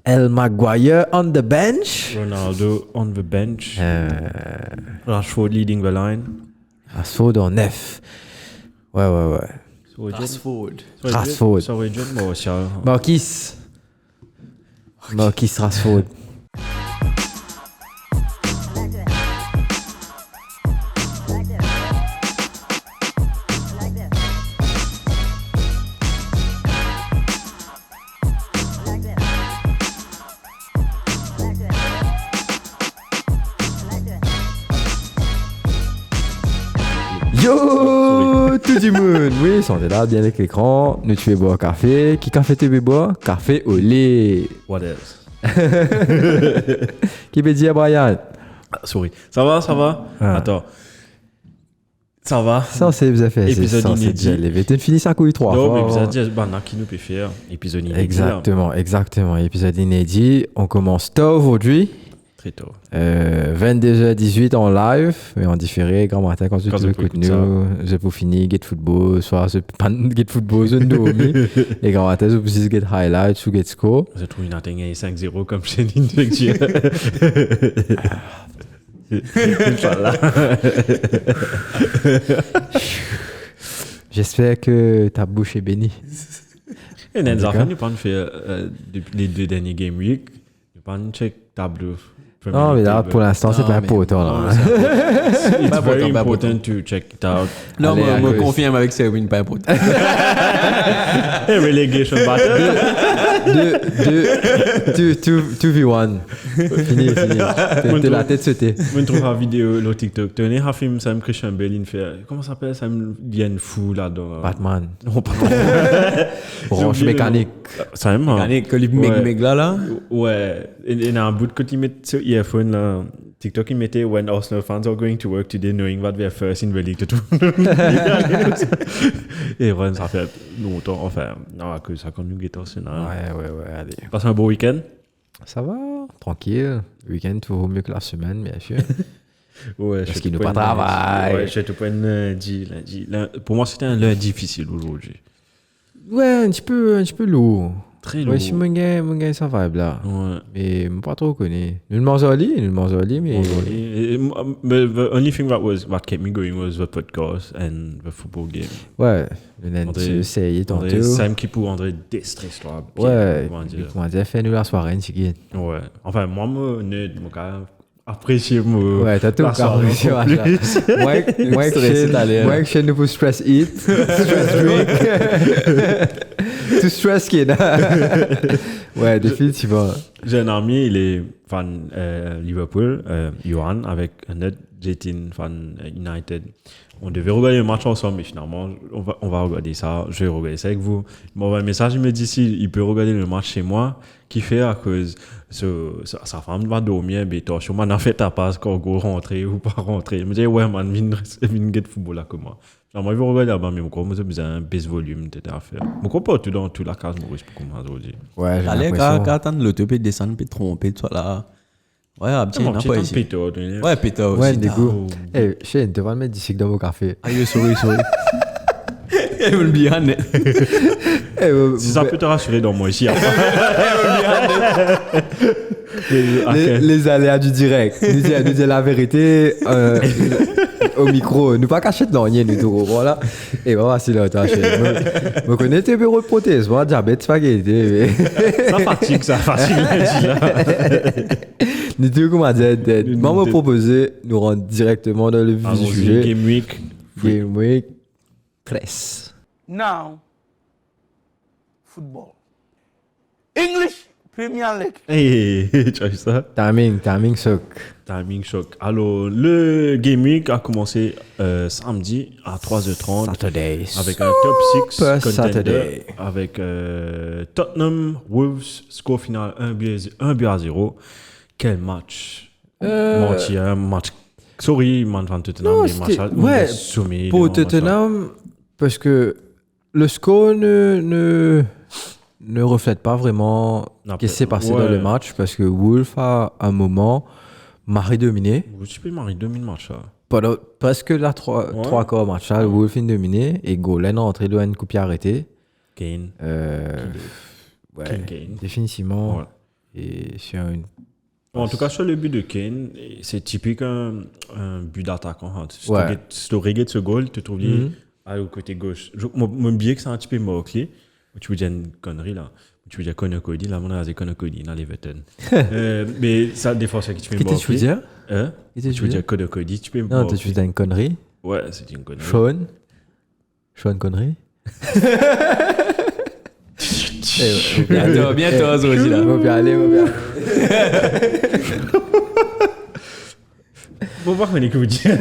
El Maguire on the bench. Ronaldo on the bench. Rashford leading the line. Rashford en F. Ouais. Rashford. Ça aurait dû être Martial. Marquis Rashford. Yo, tout du monde. Oui, on est là, bien avec l'écran. Nous tu veux boire café. Qui café tu veux boire? Café au lait. What else? Qui peut dire Brian? Sorry. Ça va? Ah. Attends. Ça va? Ça, c'est vous fait. Épisode inédit. Tu finis ça couille 3 Non, fois. mais épisode inédit, qui nous peut faire? Épisode inédit. Exactement. Épisode inédit. On commence tôt aujourd'hui. Très tôt. 22h18 en live, mais en différé, grand matin, quand tu écoutes nous, je peux finir Get Football, soit je pas Get Football, je ne et grand matin, je peux Get Highlights ou Get Score. Je trouve une atteigne 5-0 comme chez Nintendo. J'espère que ta bouche est bénie. Et nous avons pas fait les 2 derniers Game Week. Nous avons check tableau. Non, mais là, pour l'instant, c'est pas important. It's very important to check it out. Non, moi, je me confirme avec ces wins pas important. Relegation battle. 2v1. Fini. T'es la tête sautée. Je trouve la vidéo sur TikTok. Tenez, un film, Sam Christian Bale, il fait. Comment ça s'appelle? Sam Lien Fou là-dedans. Batman. Non, pas Branche mécanique. Ça aime, Mécanique, que les mecs là. Ouais. Il y a un bout de côté, il met sur earphone là. TikTok, il mettait When Arsenal fans are going to work today knowing that we are first in the league. Et Ron, ça fait longtemps. Enfin, non, que ça continue d'être Arsenal. Ouais, allez. Passe un beau week-end. Ça va, tranquille. Le week-end, toujours mieux que la semaine, bien sûr. Ouais, parce qu'il nous pas travail. Ouais, je te prends lundi. Pour moi, c'était un lundi difficile aujourd'hui. Ouais, un petit peu lourd. Très lourd. Ouais, si mon gars, ça va là. Ouais. Mais je ne pas trop connu. Nous le mangeons au lit, mais... The only thing that kept me going was the podcast and the football game. Ouais, le lundi, essayé tantôt. Sam qui pour André déstresse toi. Ouais, comment dire, fais-nous la soirée, chiquille. Ouais. Enfin, moi, mon gars, apprécier moi. Ouais, t'as tout apprécié. Moi, que je nous pour stress eat, stress drink. Tout stress qui est là. Ouais, définitivement. J'ai un ami, il est fan Liverpool, Johan, avec un autre Jetin fan United. On devait regarder le match ensemble, mais finalement, on va regarder ça. Je vais regarder ça avec vous. Il m'envoie un message, il me dit s'il peut regarder le match chez moi, qui fait à cause sa femme va dormir, mais toi, sûrement, en fait, ta passe quand on rentrer ou pas rentrer. Il me dit, ouais, man, viens get football là comme moi. Alors, moi, je vais regarder là-bas, mais moi, j'ai besoin d'un baisse volume, t'étais à faire. Moi, pas tout dans toute la case, Maurice, pour comment aujourd'hui. Ouais, j'ai l'impression. l'impression. Quand attendre l'auto, puis descendre, puis tromper, toi là. Ouais, petit, n'a pas ici. Ouais, Peter aussi. Ouais, des goûts. Eh, Shane, tu vas le mettre d'ici dans mon café. Aïe, sorry. Elle veut le bien. Si ça peut te rassurer dans moi ici. Les aléas du direct. Nous dire la vérité au micro. Nous pas cacher de rien du tout. Voilà. Et voilà, c'est là. Vous connaissez tes bureaux de prothèse. Moi, diabète, spaghetti. Ça fatigue. Nous disons comment dire. Moi, me proposer nous rendre directement dans le vif du sujet. Game Week. Presse. Now, football. English Premier League. Hey, tu as vu ça? Timing choc. Alors, le Game Week a commencé samedi à 3h30. Saturday. Avec un top 6 contender. Saturday. Avec Tottenham, Wolves, score final 1-0. Quel match. Match. Sorry, man, van Tottenham. Non, ouais, pour Tottenham, parce que le score ne reflète pas vraiment ce qui s'est passé dans le match, parce que Wolves a un moment maré dominé. Tu peux marrer dominer le match. Parce que là, trois quarts match, Wolves est dominé et Golen a entré dans une coupe arrêtée. Kane. Ouais, Kane. Définitivement. Ouais. Et sur une... En tout cas, sur le but de Kane, c'est typique un but d'attaquant. Si tu regardes ce goal, tu trouves au côté gauche. Mon billet que c'est un petit peu moqué. Tu veux dire une connerie là. Tu veux dire Conor Cody, là, mon avis, Conor Cody dans l'Everton. Mais ça, des fois, c'est que tu peux me Qu'est-ce que tu veux dire? Tu veux dire Conor Cody, tu peux me Non, tu veux dire une connerie? Ouais, c'est une connerie. Sean connerie? Bientôt, aujourd'hui là. On va bien aller. Bon, voir qu'on est que vous dire.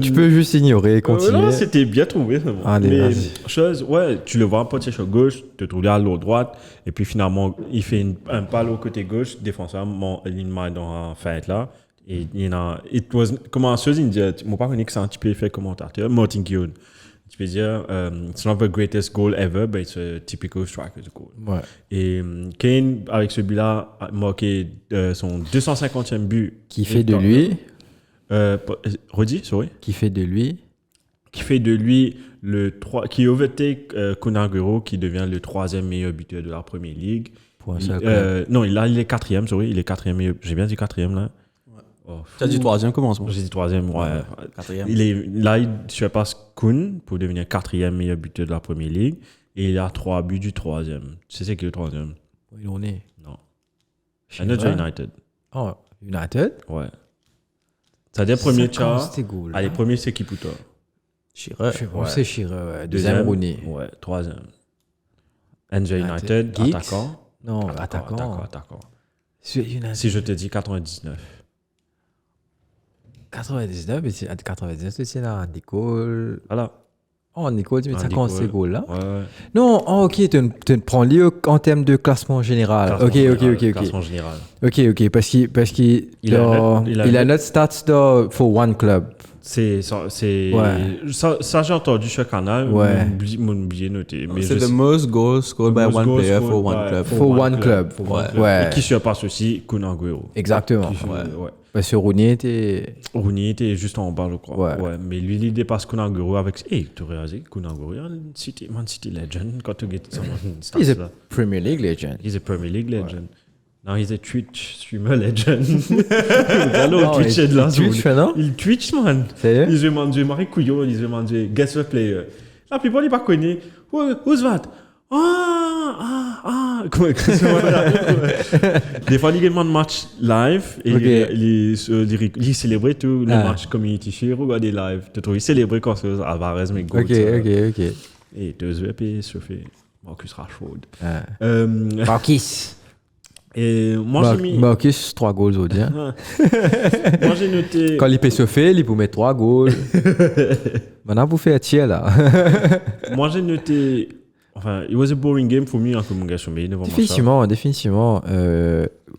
Tu peux juste ignorer et continuer. Non, c'était bien trouvé. Allez, mais vas-y. chose, ouais, tu le vois un potier sur gauche, tu te trouves à l'autre droite, et puis finalement, il fait un pas au côté gauche, défenseur, il m'a dans la fête là. Et il y en a, comment chose, il dit, mon pas connu que c'est un petit peu effet commentateur, Martin Keown. Tu peux dire, it's not the greatest goal ever, but it's a typical striker's goal. Ouais. Et Kane, avec ce but-là, a marqué son 250e but. Qui fait de lui... Redis, sorry. Qui fait de lui qui overtake Kun Aguero, qui devient le 3e meilleur buteur de la Premier League. Pour un seul club. Non, il est 4e, sorry. Il est 4e meilleur. J'ai bien dit 4e là. Oh, tu as dit 3e commencement. J'ai dit 3e, ouais. 4e. Il surpasse Kun pour devenir 4e meilleur buteur de la Premier League. Et il a 3 buts du 3e. Tu sais c'est qui le 3e? Il en est. Non. Another United. Oh, United? Ouais. C'est-à-dire premier char. Goal, allez, premier c'est Kiputo. Chireux. C'est Chireux, ouais. Deuxième Rooney. Ouais, 3e. Enzo United, Giggs? attaquant. Non, attaquant. Si je te dis 99. 99, mais c'est 99, c'est là, Nicole. Voilà. Oh, Nicole, tu mets ça quand c'est goal là? Ouais. Non, ok, tu prends lieu en termes de classement général. Ok. Classement général. Ok, parce qu'il a notre stats for one club. Ça j'ai entendu sur canal, mon billet noté. C'est the most goals scored by one player for one club. For one club. Ouais. Et qui surpasse aussi Kun Aguero. Exactement. Ouais. Parce que Rooney était juste en bas, je crois. Ouais. Mais lui, il dépasse Kun Aguero avec... tu réalises Kun Aguero, Man City legend, quand tu get some stats. He's a Premier League legend. He's a Premier League legend. Now he's a Twitch streamer legend. Twitch est de là. Twitch, non? Il Twitch, man. Sérieux? Il se demande Marie Couillon, il se demande guess the player. La plupart, ils ne pas connaissent. Who's that? Des fois, il y a un match live et il célèbre tout le match community share, regarder live. Tu trouves, il célèbre quand c'est Alvarez, mais go. Ok. Et 2 EP chauffé. Marcus Rashford. Marquis. Et moi, j'ai mis. Marcus, 3 goals au dia. Moi, j'ai noté. Quand il peut chauffer, il peut mettre 3 goals. Maintenant, vous faites tiers là. Moi, j'ai noté. Enfin, it was a boring game for me, comme mon gars, Définitivement.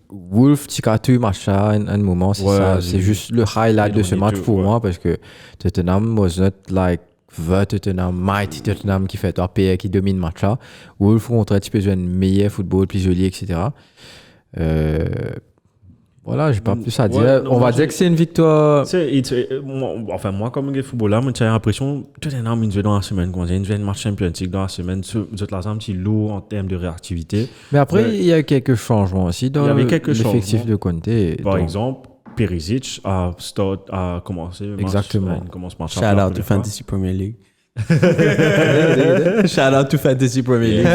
Wolf, Tikatu, machin, un moment, c'est ça. C'est juste le highlight de ce match pour moi parce que Tottenham was not like the Tottenham, mighty Tottenham qui fait PR, qui domine le match là. Wolf montre un petit peu un meilleur football, plus joli, etc. Voilà, j'ai pas plus à dire. On va dire que c'est une victoire. Moi, comme un footballeur, j'ai l'impression que Tottenham, il joue dans la semaine, il joue un match Champions League dans la semaine, c'est un petit lourd en termes de réactivité. Mais après, il y a quelques changements aussi dans l'effectif de Conte. Par exemple, Perisic a commencé le match. Exactement. Shout out to Fantasy Premier League. Shout out to Fantasy Premier League.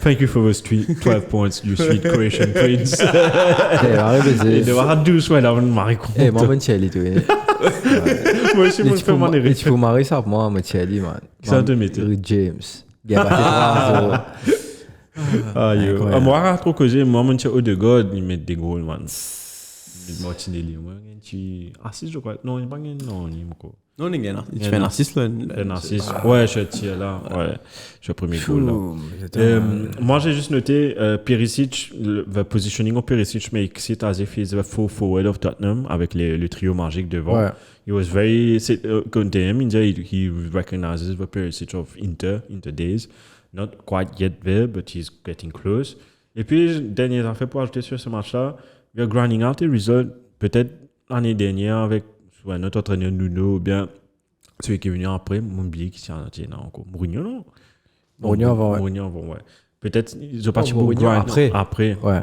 Thank you for those 12 points, you sweet Croatian prince. Il doit avoir 12 soins avant de marier. Eh, moi, Montiel, tout. Moi aussi, moi, je fais mon hérite. Tu peux marier ça pour moi, Montiel, man. Ça te mettait. James. Il y a moi, trop causé, moi, Montiel, Odegaard, il met des goals, man. Martinelli, moi, assist, je crois. Non, il n'y a pas non, il non, il fais un assist là. Un assist. Ouais, je tire là. Ouais, je suis premier goal là. Moi, j'ai juste noté Perisic, le positioning of Perisic makes it as if he's the full forward of Tottenham avec le trio magique devant. Ouais. He was very, Conte, he recognizes the Perisic of Inter days. Not quite yet there, but he's getting close. Et puis, dernier affaire pour ajouter sur ce match-là, we are grinding out the result. Peut-être l'année dernière avec notre entraîneur Nuno, ou bien celui qui est venu après, mon billet qui s'est encore. Mourinho, non? Mourinho avant, ouais. Peut-être ils ont parti pour grind après. Ouais.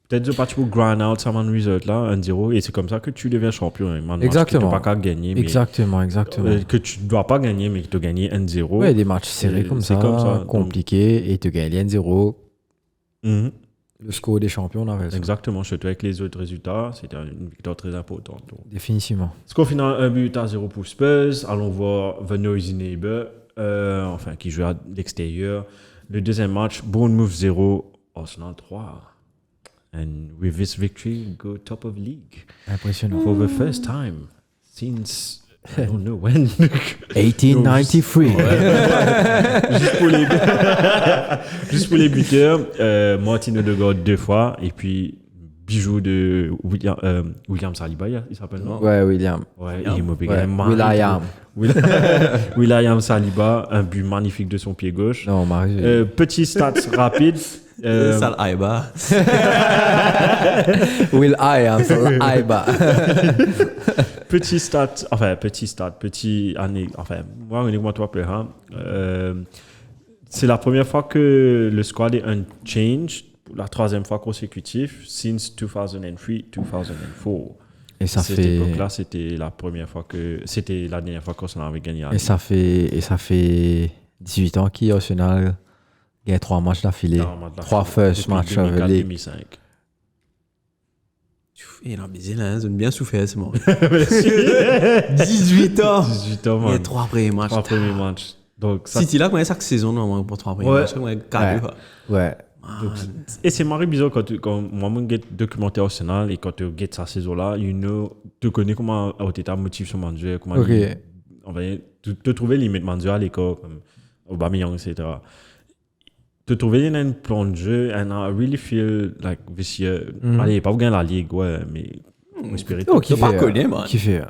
Peut-être ils ont parti pour grind out ça man result là 1-0 et c'est comme ça que tu deviens champion. Exactement. Tu n'as pas qu'à gagner. Mais, exactement. que tu ne dois pas gagner mais que tu as gagné 1-0. Ouais, des matchs serrés comme ça, compliqués et tu gagnes 1-0. Mm-hmm. Le score des champions, on avait ça. Exactement, surtout avec les autres résultats, c'était une victoire très importante. Donc. Définitivement. Score final 1-0 pour Spurs. Allons voir The Noisy Neighbor, qui joue à l'extérieur. Le deuxième match, Bournemouth 0, Arsenal 3. And with this victory, we go top of league. Impressionnant. For the first time since I don't know when. 1893. Juste pour les buteurs, Martin Odegaard 2 fois et puis bijou de William Saliba, il s'appelle non? Ouais, William. Ouais, il William Saliba, un but magnifique de son pied gauche. Non, Marie. Petit stats rapide. Saliba. Saliba. Petit année. Enfin, moi, honnêtement, toi, c'est la première fois que le squad est unchanged, la troisième fois consécutive, since 2003-2004. Et ça cette fait. époque-là, c'était la dernière fois qu'Arsenal avait gagné. Et ça fait 18 ans qu'Arsenal gagne 3 matchs d'affilée. 3 first matchs d'affilée. 2005. Il a baisé là, ils ont bien souffert, c'est mort. 18 ans. 18 ans, man. Il y a 3 premiers matchs. 3 premiers matchs. Donc, ça... City là, comment chaque saison, normalement, pour 3 premiers matchs, ouais. 4 Ouais. Donc, et c'est marrant bizarre quand moi je regarde documentaire Arsenal et quand tu regardes sa saison là, tu connais comment Arteta motive son manager, comment tu trouver limite manager à l'école comme Aubameyang etc. Tu trouver un plan de jeu and I really feel like this year allez pas gagner la ligue ouais mais on espère qui pas connaît man. Qui fait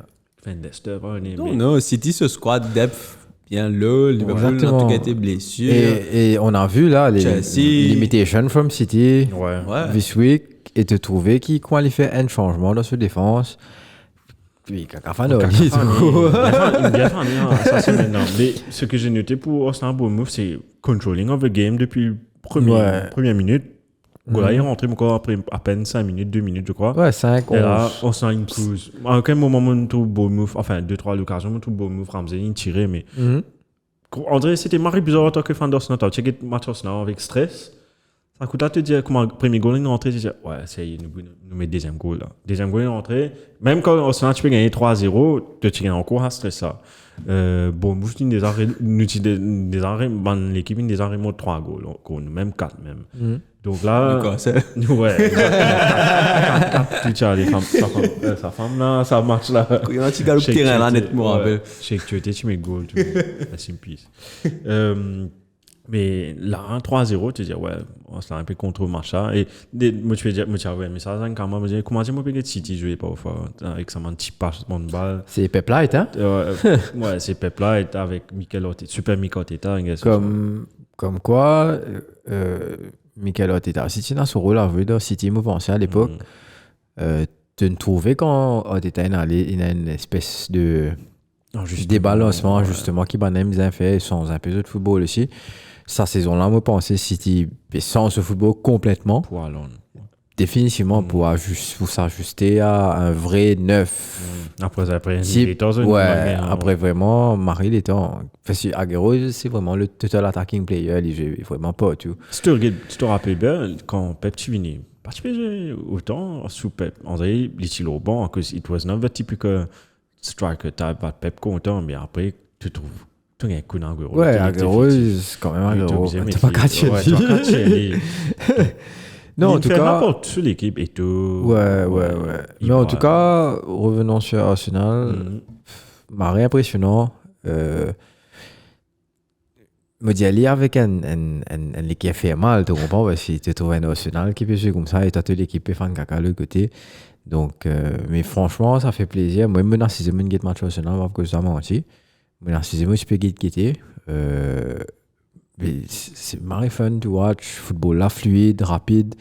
Fendester pas non City ce squad depth bien là, Liverpool a tout été blessure. Et on a vu là les limitations from City this week et te trouver qui qualifie un changement dans cette défense. Puis Kakafano dit tout. Ça c'est maintenant. Mais ce que j'ai noté pour Arsenal Bournemouth, c'est controlling of the game depuis première minute. Gola est rentré encore après à peine 5 minutes, 2 minutes je crois. Ouais, 5, et là, Arsenal une cruise. À aucun moment, on trouve Bournemouth, enfin 2-3 occasions, on trouve Bournemouth, Ramsey, il tirait, mais... André, c'était marré bizarre en tant que fan d'Arsenal. Tu as checké le match Arsenal avec stress. Ça coûte à te dire comment le premier goal est rentré, tu dis, ouais, ça y est, nous met deuxième goal là. Deuxième goal est rentré. Même quand Arsenal, tu peux gagner 3-0, tu gagnes encore à stress ça. Bournemouth, des arrêts, l'équipe, des arrêts monte 3 goals, même 4 même. Donc là, ouais, tu tiens les femmes, sa femme là, ça marche là. Il y a un petit gars au terrain là, nettement, rappelle. Je sais que tu étais, tu mets goal, tu reste in peace. Mais là, 3-0, tu dis, ouais, on se l'a un peu contre le machin. Et moi, tu veux dire, ouais, mais ça, quand même, je dis, comment dire, moi, peut-être City jouer pas au fond, avec ça, un petit passement de balle. C'est Pep Light, hein? Ouais, c'est Pep Light avec Mikel Arteta, super Mikel Arteta. Comme quoi, Mikel Arteta, City dans ce rôle, dans City, moi, pensais à l'époque, tu ne trouvais quand Arteta il a une espèce de débalancement, justement, qui m'a même bien fait sans un peu de football aussi. Sa saison-là, moi, pensais City sans ce football complètement. Pour Alon. Définitivement, pour s'ajuster à un vrai neuf. Après vraiment, Marie les temps. Parce que Aguero, c'est vraiment le total attacking player. Il joue vraiment pas tout. Si tu te rappelles bien, quand Pep Tivini participait autant sous Pep, on dirait il était au banc, parce que it was not the typical striker type that Pep content, mais après, tu trouves. Tu as un coup d'Aguero. Ouais, Aguero, c'est quand même Aguero. Tu pas qu'à tirer. Non, en tout cas. N'importe sur l'équipe et tout. Ouais. Mais en tout cas, revenons sur Arsenal. Marie impressionnant. Me dis aller avec un l'équipe fait mal, tu comprends? Parce que tu trouves un Arsenal qui peut jouer comme ça et tu as l'équipe qui fait un caca de l'autre côté. Donc, mais franchement, ça fait plaisir. Moi, je suis un peu match Arsenal, parce que ça m'a menti. Je suis un peu quitter. C'est marrant fun to watch, football là fluide, rapide,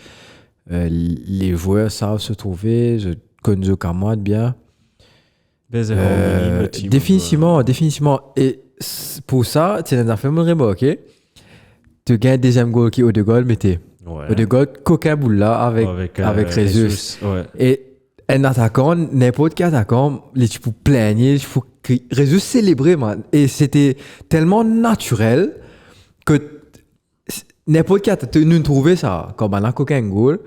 les joueurs savent se trouver, je connais Kamad bien. Définitivement, et pour ça, tu as fait me remarquer, tu gagnes deuxième goal qui est Odegaard, mais Odegaard, coquin boule là avec Jesus. Ouais. Et un attaquant, n'importe quel attaquant, tu peux plaigner, il faut Jesus célébrer, man. Et c'était tellement naturel que n'importe qui nous trouvait ça. Comme on a coquin goal,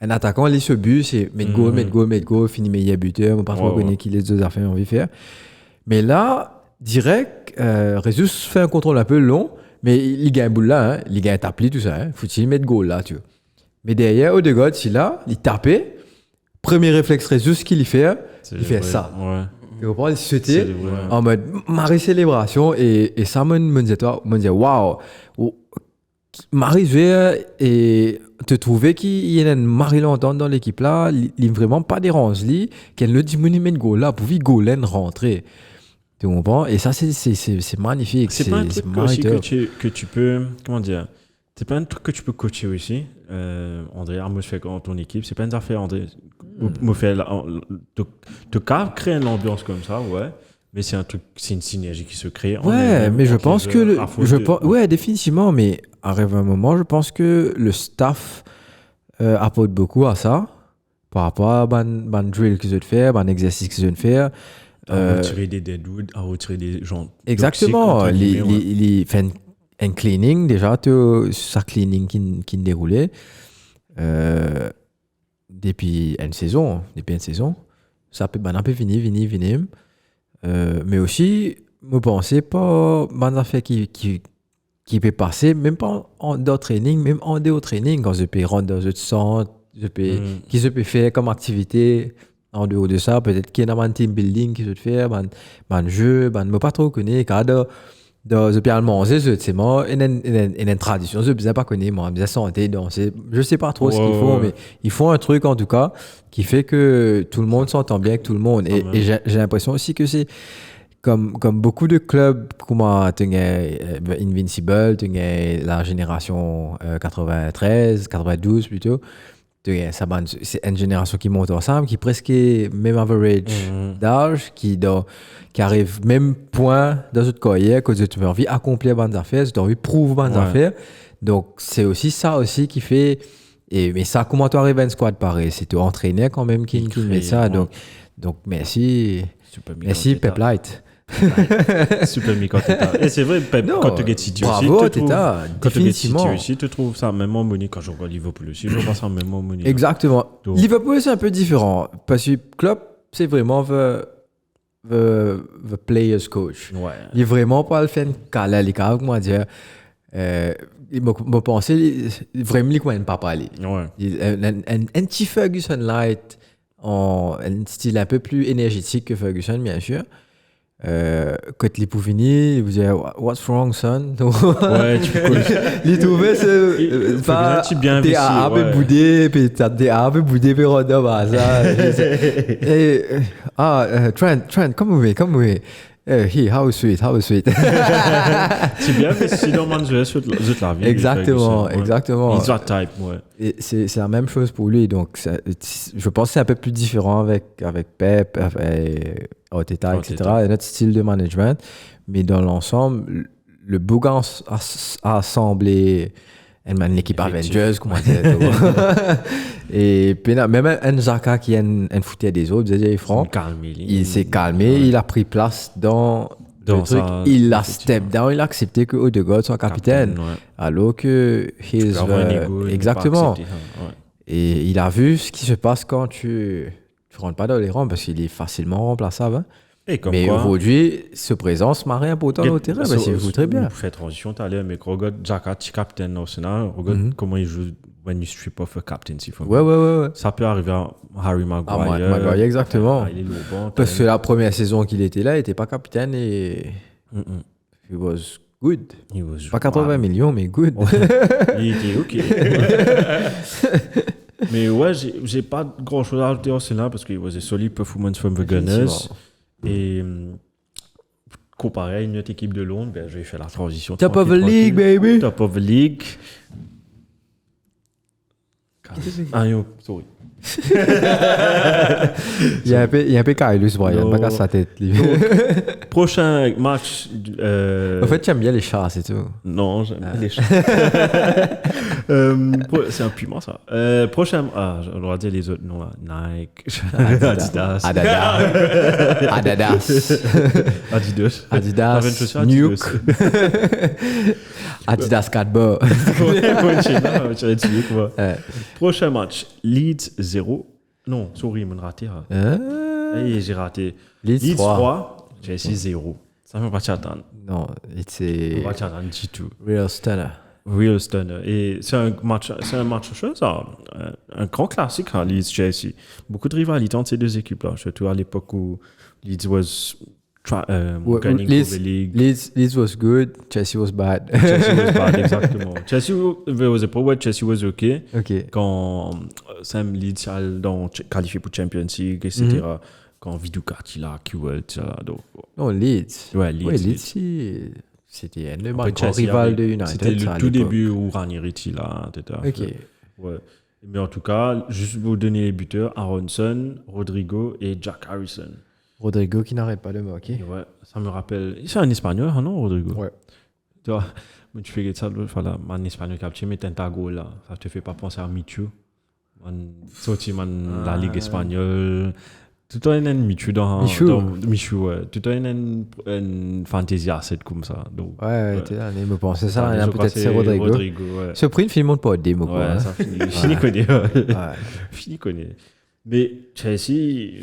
un attaquant, il se but, c'est mettre goal, finir meilleur buteur, on ne pas trop connaître qui les deux affaires ont envie de faire. Mais là, direct, Jesus fait un contrôle un peu long, mais il gagne boule là, hein. Il gagne tapis, tout ça, hein. Faut-il mettre goal là, tu vois. Mais derrière, Odegaard, il là, il tapait. Premier réflexe Jesus qu'il fait, il fait ça. Ouais. Tu comprends? Il sautait en mode Marie célébration et ça me disait waouh, Marie jouait et te trouver qu'il y a une Marie longtemps dans l'équipe là, il n'est vraiment pas dérangé, qu'elle ne diminue pas de goal là pour vivre Golen rentrer. Tu comprends? Et ça c'est magnifique. C'est pas un truc aussi que tu peux, comment dire, c'est pas un truc que tu peux coacher aussi. André Armos fait dans ton équipe, c'est pas une affaire André me fait te créer une ambiance comme ça, ouais. Mais c'est un truc, c'est une synergie qui se crée. Ouais, mais je pense que définitivement, mais arrive un moment, je pense que le staff apporte beaucoup à ça par rapport à ban drill qu'ils veulent faire, ban exercice qu'ils veulent faire. À retirer des deadwood, à retirer des gens. Exactement, il fait un cleaning déjà, ça cleaning qui déroulait depuis une saison, ça peut venir. Mais aussi, je pensais pas des affaires qui peut passer, même pas en dehors training, même en dehors training, quand je peux rendre dans un centre, qui se peut faire comme activité en dehors de ça, peut-être qu'il y a un team building qui se peut faire, un jeu, je ne pas trop connaître, car je peux manger, c'est moi, il y a une tradition, je ne sais pas connaître, moi, je santé, danser, je ne sais pas trop ce qu'ils font, mais ils font un truc en tout cas qui fait que tout le monde s'entend bien avec tout le monde. Et j'ai l'impression aussi que c'est comme beaucoup de clubs, comme Invincible, la génération 93, 92 plutôt, c'est une génération qui monte ensemble, qui est presque même average d'âge, qui arrive même point dans notre carrière, que tu as envie d'accomplir des affaires, tu as envie de prouver des affaires. Donc, c'est aussi ça aussi qui fait... mais ça, comment tu arrives à une squad pareil? C'est ton entraîneur quand même qui met ça. Donc merci Pep Light. Super Mika Teta. Et c'est vrai, Pep, quand tu gagnes City aussi, bravo Teta, définitivement. Tu trouves ça même en money quand je regarde Liverpool aussi, je vois ça même en money. Exactement. Donc, Liverpool, c'est un peu différent. Parce que Klopp, c'est vraiment the player's coach. Ouais. Il est vraiment pas le fan calé, comment dire. Il m'a pensé, vraiment, il ne connaît pas parler. Ouais. Un petit Ferguson light, un style un peu plus énergétique que Ferguson, bien sûr. Quand il est fini, il vous dit What's wrong, son? Ouais, tu peux. Il trouvait ce. Pas. T'es un peu boudé, puis t'es un peu boudé, puis on a ça. Trent, come away. How sweet. C'est bien, mais si dans mon jeu, je la vie. Exactement. He's that type, ouais. Et c'est la même chose pour lui, donc je pense que c'est un peu plus différent avec Pep, Arteta, etc. Et notre style de management, mais dans l'ensemble, le Bougan a assemblé une équipe Avengers, comment dire. Et même Nzaka qui est un foutu des autres, il s'est calmé, il a pris place dans le truc, il a step down, il a accepté que Odegaard soit capitaine, alors que exactement. Et il a vu ce qui se passe quand tu rentres pas dans les rangs, parce qu'il est facilement remplaçable. Hein. Mais aujourd'hui, ce présence m'a rien important au terrain, parce qu'il joue très bien. Vous faites transition, tu allais, mais regarde Xhaka, capitaine national, regarde comment il joue when you strip off a captaincy. Ouais. Ça peut arriver à Harry Maguire. Maguire, exactement. Il est lourd, bon, parce que la première saison qu'il était là, il n'était pas capitaine et he was good. Pas 80 millions, mais good. Il était OK. Mais ouais, j'ai pas grand chose à rajouter en cela parce qu'il was a solid performance from the Gunners. Et comparé à une autre équipe de Londres, ben, je vais faire la transition. Top of the league, baby! Top of the league. Sorry. Il y a un peu Kylus, Brian, pas qu'à sa tête. Prochain match. En fait, tu aimes bien les chats, c'est tout. Non, j'aime pas les chats. C'est un piment, ça. Prochain. On doit dire les autres noms là. Nike, Adidas. Adidas. Nuke. Adidas 4 bas. Prochain match. Leeds 0. Non, sorry, j'ai raté. J'ai raté. Leeds 3. Chelsea 0. Ça ne peut pas t'attendre. Non, c'est. Ça ne peut pas t'attendre du tout. Real stunner. Et c'est un match chose, un grand classique à Leeds Chelsea. Beaucoup de rivalité entre ces deux équipes-là, surtout à l'époque où Leeds was gunning for the league. Leeds was good, Chelsea was bad. Chelsea was bad, exactement. Chelsea was a power, Chelsea was okay. Quand Sam Leeds a qualifié pour Champions League, etc. Quand Viduka, il a QL, etc. Non, Leeds. Ouais, Leeds. C'était un grand rival de United. C'était le tout début où Ranieri était là, etc. Ouais. Mais en tout cas, juste pour vous donner les buteurs, Aronson, Rodrigo et Jack Harrison. Rodrigo qui n'arrête pas de moquer. Ouais, ça me rappelle. C'est un Espagnol, non, Rodrigo? Ouais. Tu vois, tu fais ça, un Espagnol qui mais Tentago là, ça te fait pas penser à Michu. Sorti la Ligue espagnole. Tout le temps, Michu dans Michu, ouais. Tout le temps, une fantasy asset comme ça. Donc, ouais, tu sais, me pensais ça, il y a peut-être c'est Rodrigo. Ouais. Ce prix, film monte pas au démo, quoi. Ouais, ça finit. Fini connaît. Fini connaît. Mais Chelsea,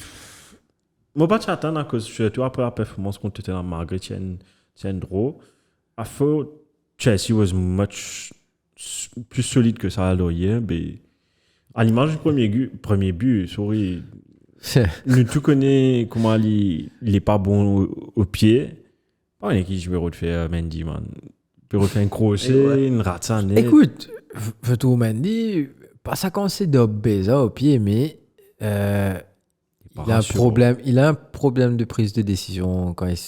moi, pas t'attendre à cause, surtout après la performance contre Tottenham, malgré tiens draw. À fond, Chelsea was much plus solide que ça à l'OIE, mais à l'image du premier but, sorry. Nous tout connaît comment il est pas bon au pied. Pas un qui je vais refaire Mendy, man. Il peut refaire un crochet, une rate ça net. Écoute, je trouve Mendy, pas ça qu'on sait d'obéser au pied, mais il a un problème de prise de décision quand il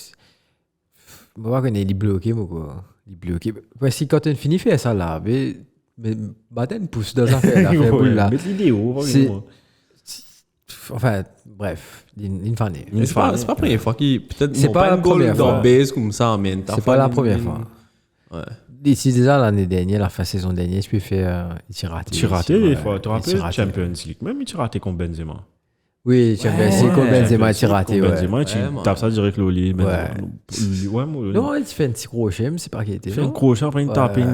moi quand il est bloqué, moi quoi. Il est bloqué. Parce que quand on finit faire ça là, mais Batten pousse dans l'affaire là. Mais l'idéo, enfin, bref, une fan. C'est pas la première fois qu'il peut-être c'est pas la première fois dans base comme ça, mais c'est pas la première fois. Ouais. D'ici déjà l'année dernière, la saison dernière, je peux faire il raté des fois, tu rappelles Champions League, même il raté contre Benzema. Oui, Champions League contre Benzema, il raté. Benzema, tu tapes ça direct le lit. Non, il fait un petit crochet, mais c'est pas qu'il était. Il fait un crochet, après il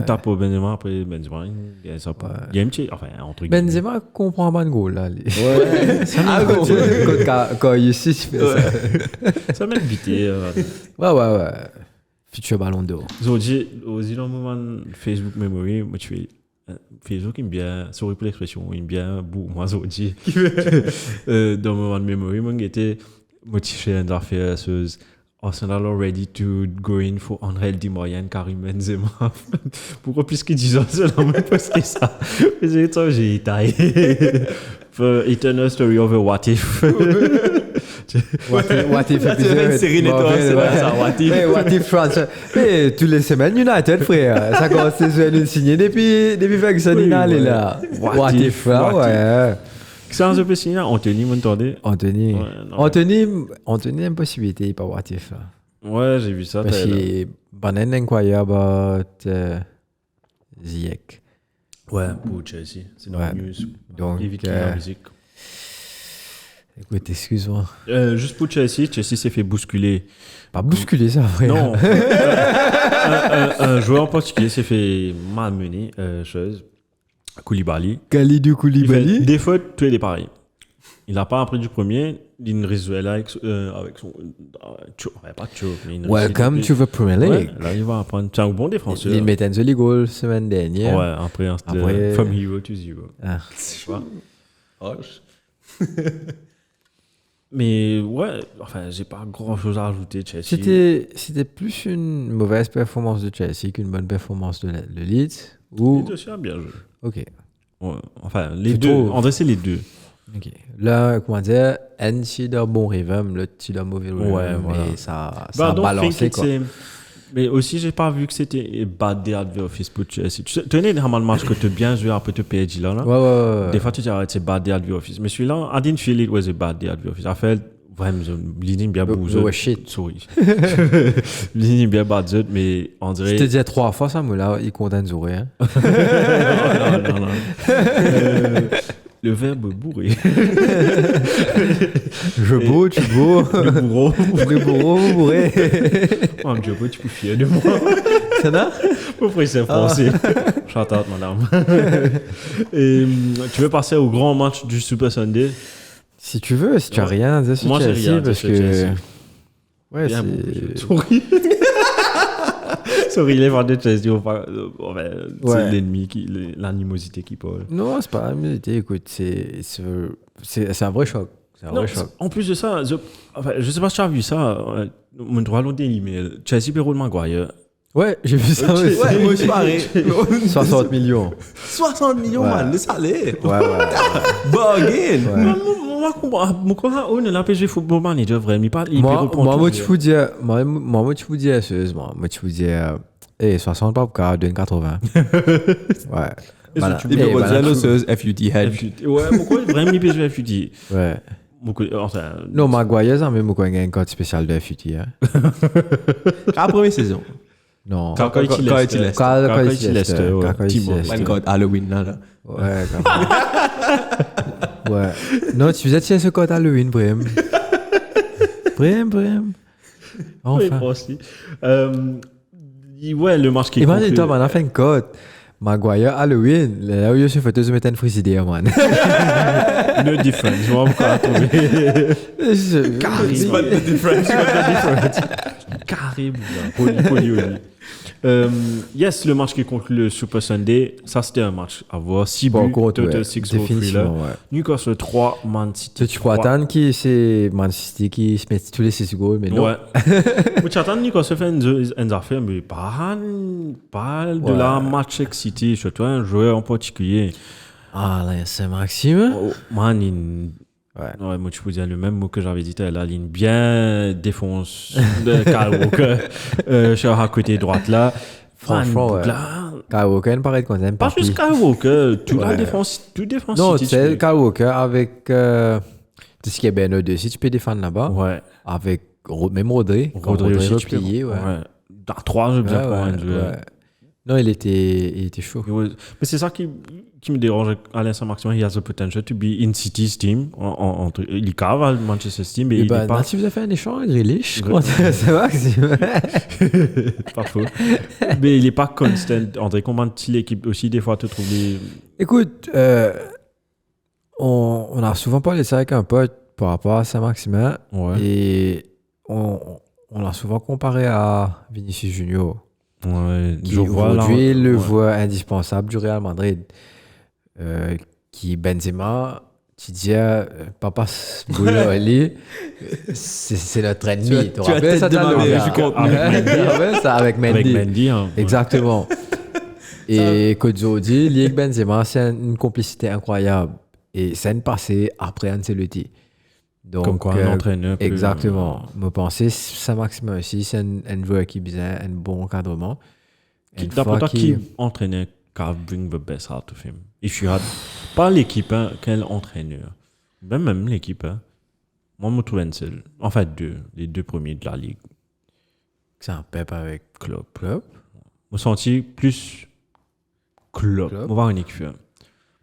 tape au Benzema, après Benzema, il y a ça. Il y a un petit, enfin, entre guillemets. Benzema comprend pas de goal, là. Ouais. Quand il fait ça. Ça m'a invité. Ouais. Futur ballon d'or. Aujourd'hui, dans le moment Facebook Memory, moi, tu fais. Facebook aime bien, sorry pour l'expression, il aime bien beaucoup, moi, aujourd'hui. Dans le moment de Memory, moi, j'étais motivé à faire ce Arsenal are ready to go in for unhealthy moyenne Karim Benzema. Pourquoi plus que 10 ans, c'est la même chose que ça. J'ai taillé. For Eternal Story of a What If. What If épisode. C'est série nettoyée, c'est vrai ça, What If. What If France. Mais tous les semaines United, frère. Ça commence à se signer depuis Ferguson, il est là. What If, ouais. C'est un peu signé, Anthony, m'entendez? Anthony, impossibilité, pas What If. Ouais, j'ai vu ça. Parce que Banen incroyable Ziyech. Ouais, pour Chelsea. C'est dans la news. Donc, la musique. Écoute, excuse-moi. Juste pour Chelsea s'est fait bousculer. Pas bousculer, ça, frère. Non. Un joueur en particulier s'est fait malmener, Koulibaly. Kalidou Koulibaly. Des fois, tout est pareil. Il n'a pas appris du premier. Il résout avec son. Pas Tcho. Welcome to the Premier League. Ouais, là, il va apprendre. C'est un bon défenseur. Il met un joli goal semaine dernière. Ouais, après from hero to zero. Tu vois? Mais ouais, enfin, j'ai pas grand chose à ajouter, Chelsea. C'était plus une mauvaise performance de Chelsea qu'une bonne performance de Leeds. Leeds aussi a bien joué. Ok. Ouais, enfin, les deux. André, c'est les deux. Ok. Là, comment dire, un c'est d'un bon rhythm, l'autre c'est d'un mauvais rhythm. Ouais, voilà. Mais ça a balancé, quoi. Mais aussi, j'ai pas vu que c'était bad day at the office pour Chelsea. Tu tenais vraiment le match que tu as bien joué après te PSG là. Ouais. Des fois, tu dis, c'est bad day at the office. Mais celui-là, I didn't feel it was a bad day at the office. I felt vraiment, l'idée bien bouseux. Ouais, shit. Sorry. L'idée bien bad, mais on dirait. Je te disais 3 fois ça, mais là, il condamne Zouré. Hein. non. Le verbe bourré. Je beau, tu beau. Le bourreau. Bourré. Oh, un peu, tu peux fier de moi. Ça va? Pourquoi c'est français? Shout out, madame. Et tu veux passer au grand match du Super Sunday? Si tu veux, si tu as rien à dire sur Moi, j'ai Chelsea, rien parce sur que... Chelsea. Ouais, Bien c'est... Sorry. Sorry, les fans de Chelsea, c'est l'ennemi, l'animosité qui parle. Non, c'est pas l'animosité, écoute, c'est un vrai choc. C'est un vrai choc. En plus de ça, je sais pas si tu as vu ça, mon droit l'ont des emails. Chelsea Perrault Maguire. Ouais, j'ai vu ça aussi. Ouais, moi aussi pareil. 60 millions. 60 millions, man, le salaire. Ouais. Bargain. Moi, on est là, PG Football Manager, vraiment. Moi, tu peux dire, sérieusement, moi, tu peux dire, 60 pas pour qu'à 80. Ouais. Voilà. Il peut dire l'osseuse FUT head. Ouais, pourquoi vraiment il PG FUT? Ouais. Non, Maguire, ça même beaucoup un code spécial de FUT. La première saison. Non. Quand il laisse. Man God, Halloween là. Ouais, quand même. Ouais. Non, tu faisais tiens ce code Halloween, Brem. Enfin. Ouais, le match qui est conclu. Toi, on a fait un code. Maguire Halloween. Là où je suis fait, je mettais une frigidaire, man. No difference. Je vois pourquoi trouver. Carré. Pas de difference. Carré, Poli. Yes, le match qui conclut le Super Sunday, ça c'était un match à voir. 6 buts, total 6 goals thriller. Newcastle 3, Man City 3. Tu crois attendre que c'est Man City qui se met tous les 6 goals, mais non. Ouais. Mais tu attends Newcastle fait une affaire, mais pas de la match avec City, surtout un joueur en particulier. Ah là, c'est Maxime. Oh, man, ouais, moi, tu peux dire le même mot que j'avais dit, la ligne bien défonce de Kyle Walker sur la côté droite là. Franchement, Kyle Walker, il paraît qu'on aime pas. Pas juste Kyle Walker, tout défense. Non, c'est Kyle Walker avec ce qui est bien au-dessus, si tu peux défendre là-bas. Ouais. Avec même Rodri aussi, replié, ouais. Dans 3, je veux dire, non, il était chaud. Mais c'est ça qui me dérange à l'instant maximum. He has the potential to be in City's team. Il est cave à Manchester team. Mais il est pas... Si vous avez fait un échange, Grealish, c'est Maxime. Pas faux. Mais il n'est pas constant. André, comment l'équipe aussi, des fois, te trouve les... Écoute, on a souvent parlé de ça avec un pote par rapport à Saint-Maximin. Ouais. Et on a souvent comparé à Vinicius Junior. Ouais, qui aujourd'hui le voit indispensable du Real Madrid. Qui Benzema, tu dis papa Bouloli, c'est notre ennemi. Tu as tête de ma mère, avec Mendy. Avec Mendy, hein. Exactement. Et qu'aujourd'hui, lui et Benzema, c'est une complicité incroyable. Et c'est une passée après Ancelotti. Donc, comme quoi, un entraîneur. Exactement. Je pense Saint-Maximin aussi, c'est un joueur qui a un bon encadrement. D'après toi, qui entraîneur can bring the best out of him? If you had... Pas l'équipe, hein, quel entraîneur? Même l'équipe, hein. Moi, je me trouve un seul. En fait, les deux premiers de la ligue. C'est un Pep avec Klopp. Je me senti plus Klopp. On va voir une équipe. Je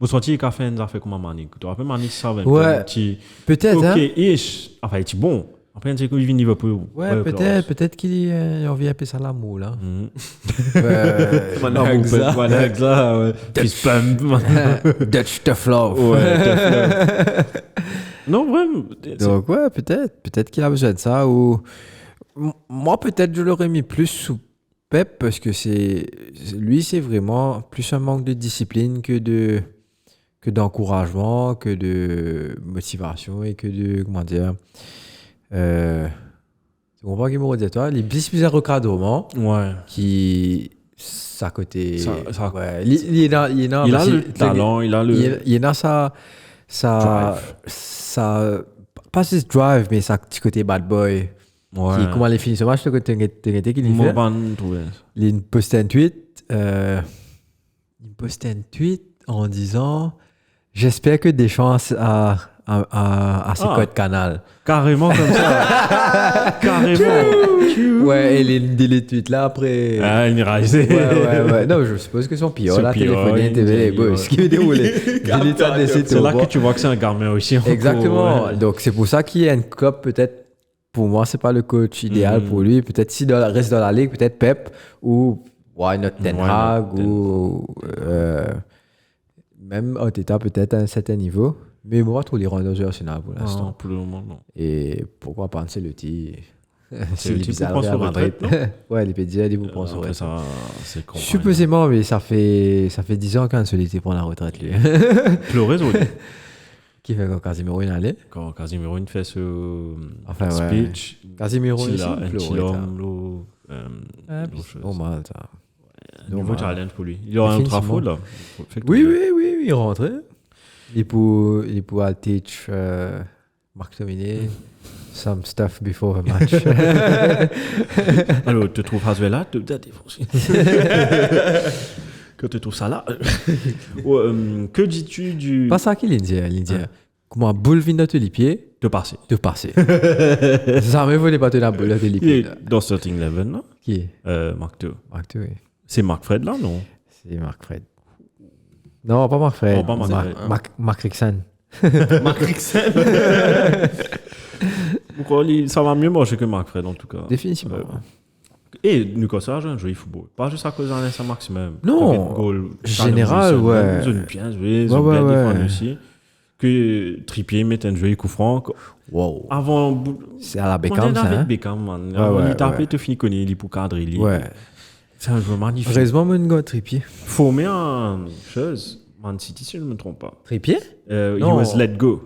me senti qu'il a fait une affaire comme un Manik. Tu te rappelles Manik, ça va peut-être. Ok, ish. Enfin, il est bon. Après, il vient Liverpool. Ouais, peut-être qu'il a envie d'appeler ça l'amour, là. Fist pump. Dutch tough love. Ouais, non, vraiment. Donc, ouais, peut-être qu'il a besoin de ça. Ou moi, peut-être, je l'aurais mis plus sous Pep parce que lui, c'est vraiment plus un manque de discipline que d'encouragement, que de motivation et que de, comment dire, tu comprends qu'il me redit toi, les plus recadrement, qui à côté, ouais, il a le talent, il a le, il a ça pas ce drive, mais ça petit côté bad boy. Ouais. Comment les finit ce match, tu as qu'il fait. Il poste un tweet. Il poste un tweet en disant j'espère que Deschamps a ses codes canal. Carrément comme ça. Carrément. Ouais, et les tweets là après. Ah, il ira essayer. Ouais. Non, je suppose que son pire là, téléphoné, TV, ce qui veut dérouler. C'est là que tu vois que c'est un gamin aussi. Exactement. Ouais. Donc c'est pour ça qu'il y a une COP peut-être. Pour moi, c'est pas le coach idéal pour lui. Peut-être s'il reste dans la ligue, peut-être Pep ou notre Ten Hag ou même Arteta peut-être à un certain niveau. Mais moi, tous les rendeurs du Arsenal pour l'instant. Non, pour le moment, non. Et pourquoi pas Ancelotti? C'est bizarre à Madrid, non? Ouais, les pédiats, ils vous prennent sur retraite. Ça, c'est con. Supposément, mais ça fait 10 ans qu'Ancelotti prend la retraite, lui. Pleureuse, oui. Qui fait quand Casemiro est allé? Quand Casemiro fait ce speech. Casemiro il a un petit homme, normal, ça. Nouveau talent pour lui. Il aura un trafo, là. Oui, il rentre. Il peut teach Marc Dominé some stuff before a match. Alors, tu trouves Haswell tu dois défoncer. Que tu trouves ça là. Que dis-tu du... Pas ça qu'il dit. Comment boule vient de les pieds. De passer. Ça me voulait pas te la boule de les pieds. Dans Starting Eleven, là. Qui Marc II. Marc II, oui. C'est Marc Fred, là, non? C'est Marc Fred. Non, pas Marc Fred. Non, pas Marc Fred. Marc Rixen. Marc Rixen. Ça va mieux manger que Marc Fred, en tout cas. Définitivement. Et Newcastle a joué un joli football. Pas juste à cause d'un instant maximum. Non. Général, ouais. Ils ont bien joué. Ils ont bien défendu aussi. Que Trippier mette un joli coup franc. Wow. Avant. C'est à la Beckham, ça. Hein? Beckham, man. Il tapait, tu finis connu, il pour cadrer. Ouais. C'est un joueur magnifique. Heureusement, mon gars, Trippier. Faut mettre une chose. Man City, si je ne me trompe pas. Trippier? He was let go.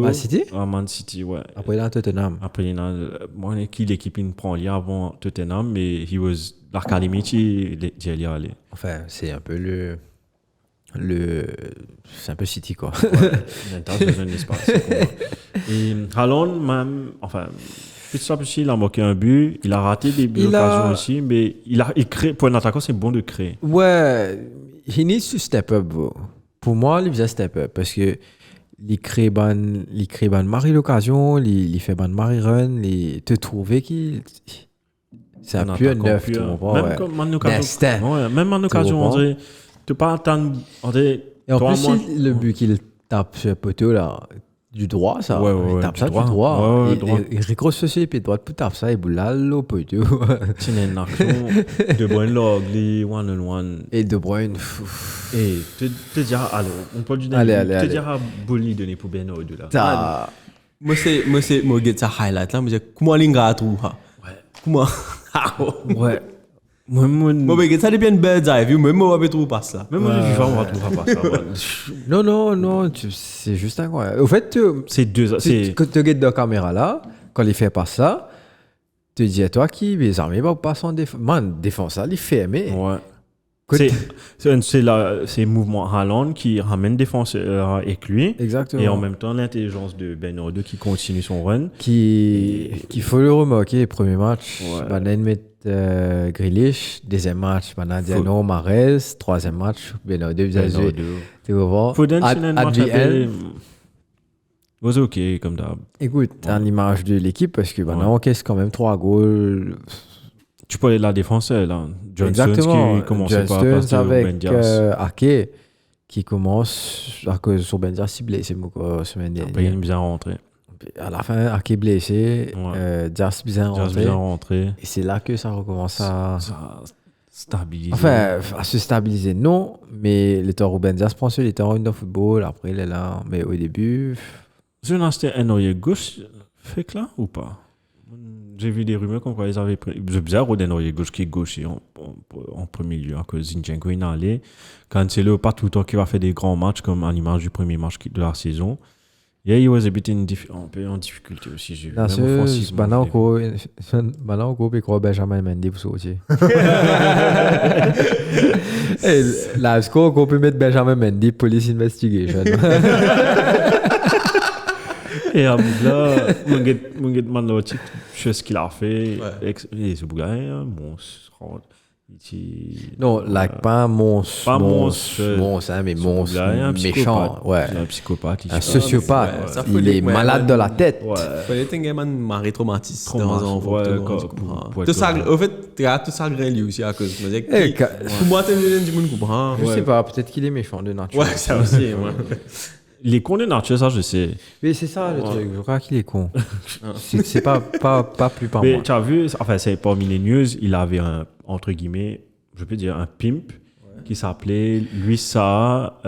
À City? À Man City, ouais. Après, il a Tottenham. Après, il a l'équipe il prend lié avant Tottenham, mais he was l'académie qui est allé. Enfin, c'est un peu c'est un peu City, quoi. Ouais, il a besoin d'espace. Et Haaland, même, enfin, petit à petit, il a marqué un but. Il a raté des occasions aussi, mais il crée. Pour un attaquant, c'est bon de créer. Ouais, he needs to step up, bro. Pour moi, il vient step up parce que il crée ban Marie l'occasion, il fait ban Marie run, il te trouver qu'il c'est un peu neuf, tu comprends? Même comme en occasion, même en occasion, on dirait, tu pas attendre, et en plus, le but qu'il tape sur le poteau là. Du droit, ça. Il tape ça du droit. Il recroche ceci, puis droit, tout tape ça, il boule là, l'eau, puis tout. C'est une action. De Bruyne, l'ogli, one-on-one. Et De Bruyne. Et te dire, alors, on peut du te dire à Bouli donner pour Beno de là. Moi, c'est, moi, get ça highlight là, mais comment l'inga a trouvé? Ouais. Comment? Ouais. Moi, mais ça dépend de bad eye, même moi, je trouve pas ça. Même moi, je ne trouve pas ça. Non, c'est juste incroyable. Au fait, c'est deux. Quand tu regardes dans la caméra là, quand il fait pas ça, tu dis à toi qui les armées va pas son défense. Man, défense ça, il fait mais. Ouais. C'est mouvement Haaland qui ramène défenseur avec lui. Exactement. Et en même temps, l'intelligence de Ben Odo qui continue son run. Qu'il faut le remarquer, premier match, Banen met Grealish, deuxième match, Diano Mahrez, troisième match, Ben Odo, tu vois. Foden, c'est un match was ok, comme d'hab. Écoute, à l'image de l'équipe, parce que maintenant, on encaisse quand même 3 goals. Tu peux aller de la défense, là. John Stones qui commence par passer avec Ake qui commence à cause sur Bendia si blessé semaine dernière. Après, il est bien rentré. À la fin, Ake blessé, Dias bien rentré. Et c'est là que ça recommence à stabiliser. Enfin, à se stabiliser, non. Mais le temps où Bendia prend sur les temps de football, après il est là. Mais au début... C'est un oreiller gauche, fait que là, ou pas? J'ai vu des rumeurs comme quoi ils avaient pris. C'est bizarre, Roden Oreiller gauche qui est gaucher en premier lieu, à cause Zinchenko est allé. Quand c'est le pas tout le temps qui va faire des grands matchs, comme à l'image du premier match de la saison. Yeah, he was a bit un peu en difficulté aussi, j'ai vu. Maintenant, on coupe et croit Benjamin Mendy pour sortir. Là, est-ce qu'on peut mettre Benjamin Mendy Police Investigation? Et à Bougla, mon gars je sais ce qu'il a fait. Et ce Bougla, monstre. Non, like pas monstre. Pas monstre. Mais monstre. Méchant. Ouais. Un psychopathe. Un sociopathe. Il est malade de la tête. Ouais. Fallait que un maré traumatiste dans un En fait, tout ça grêle aussi à cause. Pour moi, tu me comprends. Je sais pas, peut-être qu'il est méchant de nature. Ouais, ça aussi. Il est con de nature, ça, je sais. Mais c'est ça le truc. Je crois qu'il est con. C'est pas plus par moi. Mais tu as vu, enfin, c'est parmi les news, il avait un, entre guillemets, je peux dire un pimp qui s'appelait Luisa.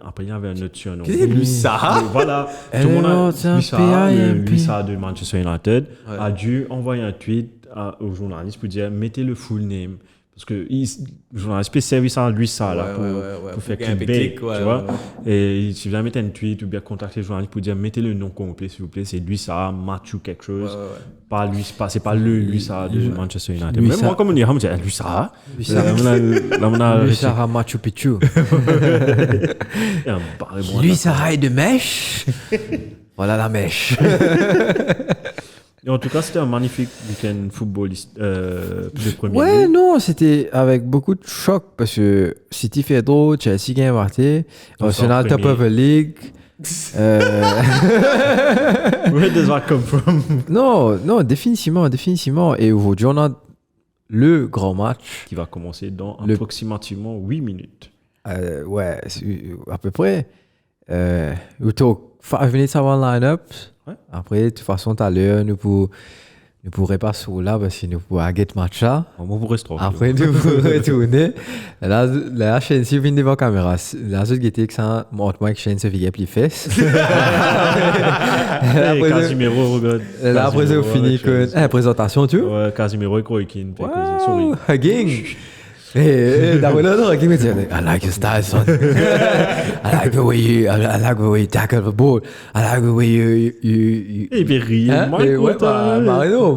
Après, il y avait un autre surnom. Luisa. Voilà. Tout le monde a Luisa de Manchester United a dû envoyer un tweet au journaliste pour dire mettez le full name. Parce que le journaliste peut servir ça à Luisa là, pour faire clickbait, tu vois. Et si vous mettez un tweet ou bien contacter le journaliste pour dire mettez le nom complet s'il vous plaît, c'est Luisa, Mathieu quelque chose. Pas Luisa, c'est pas le Luisa de Manchester United. Même moi, comme on dit, on dit Luisa. Luisa Machu Picchu. Luisa de mèche. Voilà la mèche. Et en tout cas, c'était un magnifique week-end footballiste de premier Ouais, lieu. non, c'était avec beaucoup de choc parce que City fait drôle, Chelsea gagne partie, Arsenal top of the league. Where does that come from? Non, définitivement. Et aujourd'hui, on a le grand match. Qui va commencer dans approximativement 8 minutes. Ouais, à peu près. Ou 5 minutes avant le line-up. Ouais. Après, de toute façon, tout à l'heure, nous pourrons pas sur là parce que nous pourrons get match là. On pourrait rester. Après, nous pourrons retourner. Là, Shane, si vous venez devant la caméra, la seule qui était que ça, moi, que Shane se fait les fesses. Casimiro, regarde. Là, après, c'est fini que présentation, tu vois. Ouais, Casimiro et Kroikin. Wow, hugging. Hey, that will not give me I like your style, son. I like the way you tackle the ball. I like the way you. Et puis rire. Marino,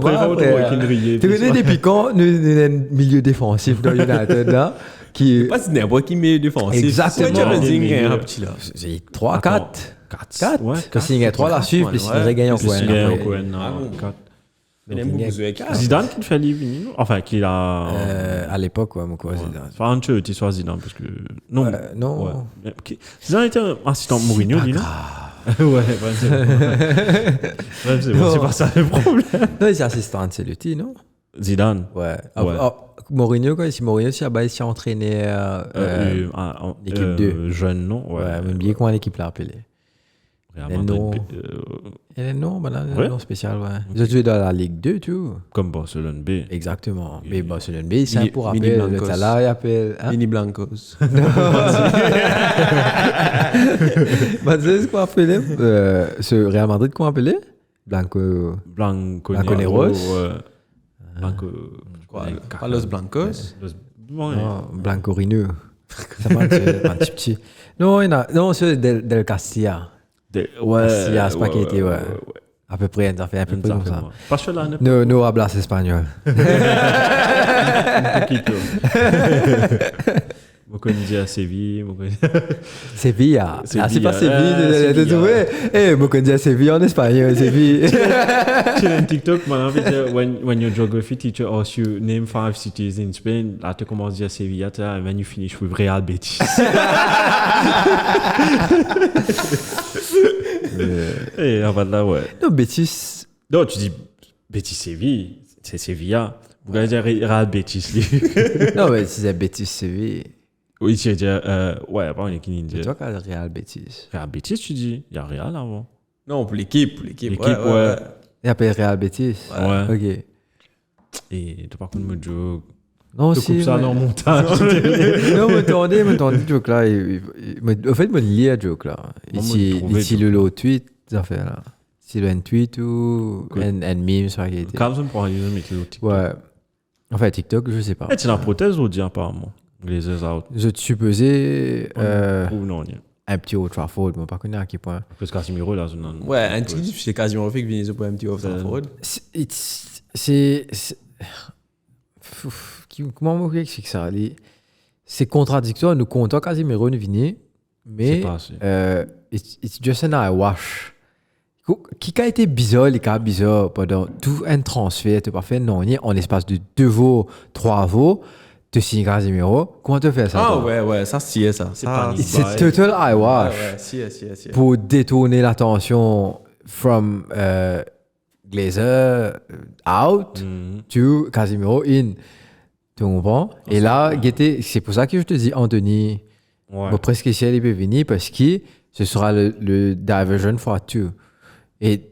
tu connais des piquants, nous sommes milieu défensif dans United là. Pas si n'importe qui met défensif. Exactement. C'est 3, 4. 4. Quand il y a 3 la suivre, puis il regagne en point. Zidane qui fait livre, enfin qui a à l'époque quoi, mon quoi Zidane. Enfin un peu tu sois Zidane parce que non. Zidane était un assistant Mourinho, dis non. Ouais, c'est bon, c'est pas ça le problème. Non, il est assistant c'est le T, non? Zidane. Ouais. Mourinho quoi, si Mourinho s'est entraîné l'équipe 2 jeune non. Ouais, même bien comment l'équipe l'a appelé. Non, non spécial, ouais. Ils ont joué dans la Ligue 2, tu vois. Comme Barcelone B. Exactement. Mais Barcelone B, c'est un pour rappel. Le Tala, il appelle. Mini Blancos. Bah, tu sais ce qu'on appelait ce Real Madrid qu'on appelait Blanconeros. Los Blancos. Blancorino. Ça va un petit. Non, c'est Del Castilla. Castilla, Spaghetti, ouais. À peu près, ça fait un peu comme ça. Pas sur la No hablas espagnol. Un poquito. Moi, quand je dis à Séville, Sevilla. Ah, c'est pas Séville. Tu vois? Moi, quand je dis à Séville en espagnol, Séville. Sur un TikTok, when your geography teacher asks you name 5 cities in Spain, là, tu commences à dire Sevilla, and then you finish with Real Betis. Et en fait, là, ouais. Non, Betis. Non, tu dis Betis Séville, c'est Sevilla. Vous allez dire Real Betis, lui. Non, mais si c'est Betis Séville. Oui, tu vas dire, ouais, après, on est qui dit. Tu vois qu'à Real Betis. Real Betis, tu dis, il y a Real avant. Non, pour l'équipe. L'équipe, ouais. Il appelle Real Betis. Ouais. Ok. Et tu par contre, me joke. Non, tu coupes ça dans le montage. Non, me tendez joke là. En fait, me lis à joke là. Ici, le tweet, ça fait là. Si le tweet ou un meme sur la qualité. Carlson pourra utiliser avec le TikTok. Ouais. Enfin, TikTok, je sais pas. Tu as la prothèse ou dire apparemment? Les out. Je te supposais. Non, un petit Old Trafford, mais pas connu à quel point. Parce que Casimiro là, ouais, un petit, c'est quasiment fait que Vinicius pour un petit Old Trafford. C'est. Comment on explique ça? C'est contradictoire, nous comptons Casimiro nous venir, mais it's just an eyewash. Qui a été bizarre, les cas bizarres pendant tout un transfert, tu pas fait non, en l'espace de 2 veaux, 3 veaux, tu signes Casemiro. Comment tu fais ça? Ah ouais, ça c'est ça. C'est total eyewash. Si. Pour détourner l'attention from Glazer out to Casemiro in. Tu comprends? Et là, c'est pour ça que je te dis, Anthony, presque si il peut venir parce que ce sera le diversion for two. Et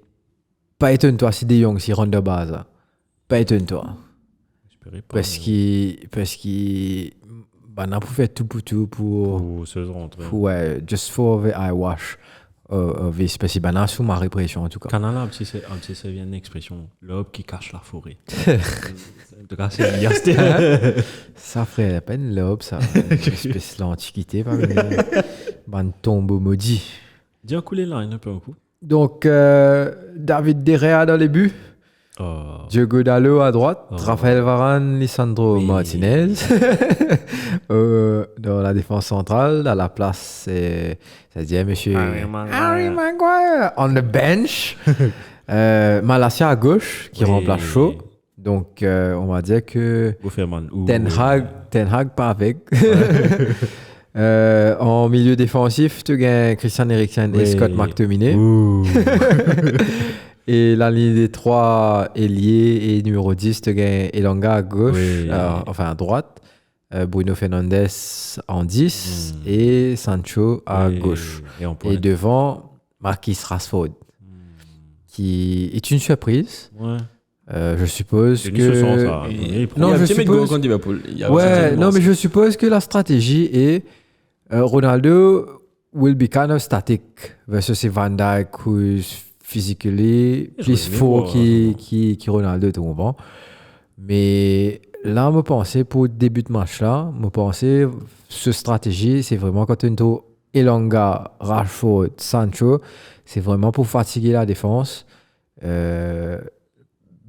pas étonne-toi si De Jong s'y rentre de base. Pas étonne-toi. Parce qu'il n'a pas fait tout pour se rentrer. Ouais, just for the eyewash. Parce qu'il n'a sous ma répression en tout cas. Canal, un petit ça vient d'une expression, l'aube qui cache la forêt. En tout cas, c'est bien. Ça ferait la peine, l'aube, ça. Espèce de l'antiquité, pas une tombeau maudit. Dis un coup les lines un peu au coup. Donc, David De Gea dans les buts. Diogo Dalot à droite. Raphaël Varane, Lisandro Martinez. Dans la défense centrale, à la place, c'est-à-dire monsieur Harry Maguire. On the bench. Malacia à gauche, qui remplace Shaw. Donc, on va dire que Ten Hag pas avec. En milieu défensif, tu gagnes Christian Eriksen et Scott McTominay. Et la ligne des 3 ailiers et numéro 10, tu gagnes Elanga à gauche, enfin à droite. Bruno Fernandes en 10 et Sancho à gauche. Et devant, Marquis Rashford, qui est une surprise. Je suppose que... Non, je suppose... contre Liverpool. Mais je suppose que la stratégie est Ronaldo will be kind of static versus Van Dijk who's physically plus fort qui Ronaldo, tu comprends? Mais là, je pensais pour le début de match là, je pensais ce stratégie, c'est vraiment quand tu as Elanga, Rashford, Sancho, c'est vraiment pour fatiguer la défense.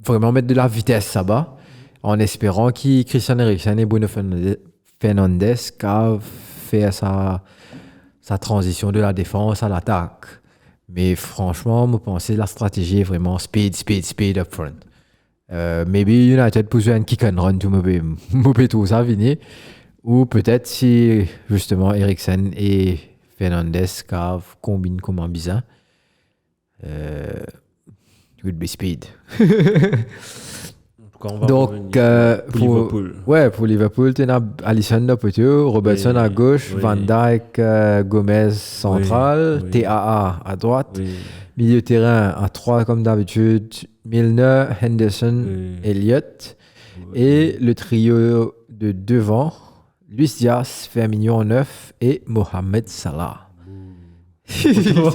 Vraiment mettre de la vitesse là-bas, en espérant que Christian Eriksen et Bruno Fernandes peuvent faire sa transition de la défense à l'attaque. Mais franchement, je pense que la stratégie est vraiment speed up front. Maybe United peut jouer un kick and run tout mauvais tout ça venir. Ou peut-être si justement Eriksen et Fernandes combinent comme un bizarre. It would be speed. Donc, pour Liverpool. Ouais, pour Liverpool, tu as Alisson de poteau, Robertson à gauche, Van Dijk, Gomez central, TAA à droite, milieu terrain à 3 comme d'habitude, Milner, Henderson, Elliott, et le trio de devant, Luis Diaz, Firmino en 9 et Mohamed Salah. Tu vas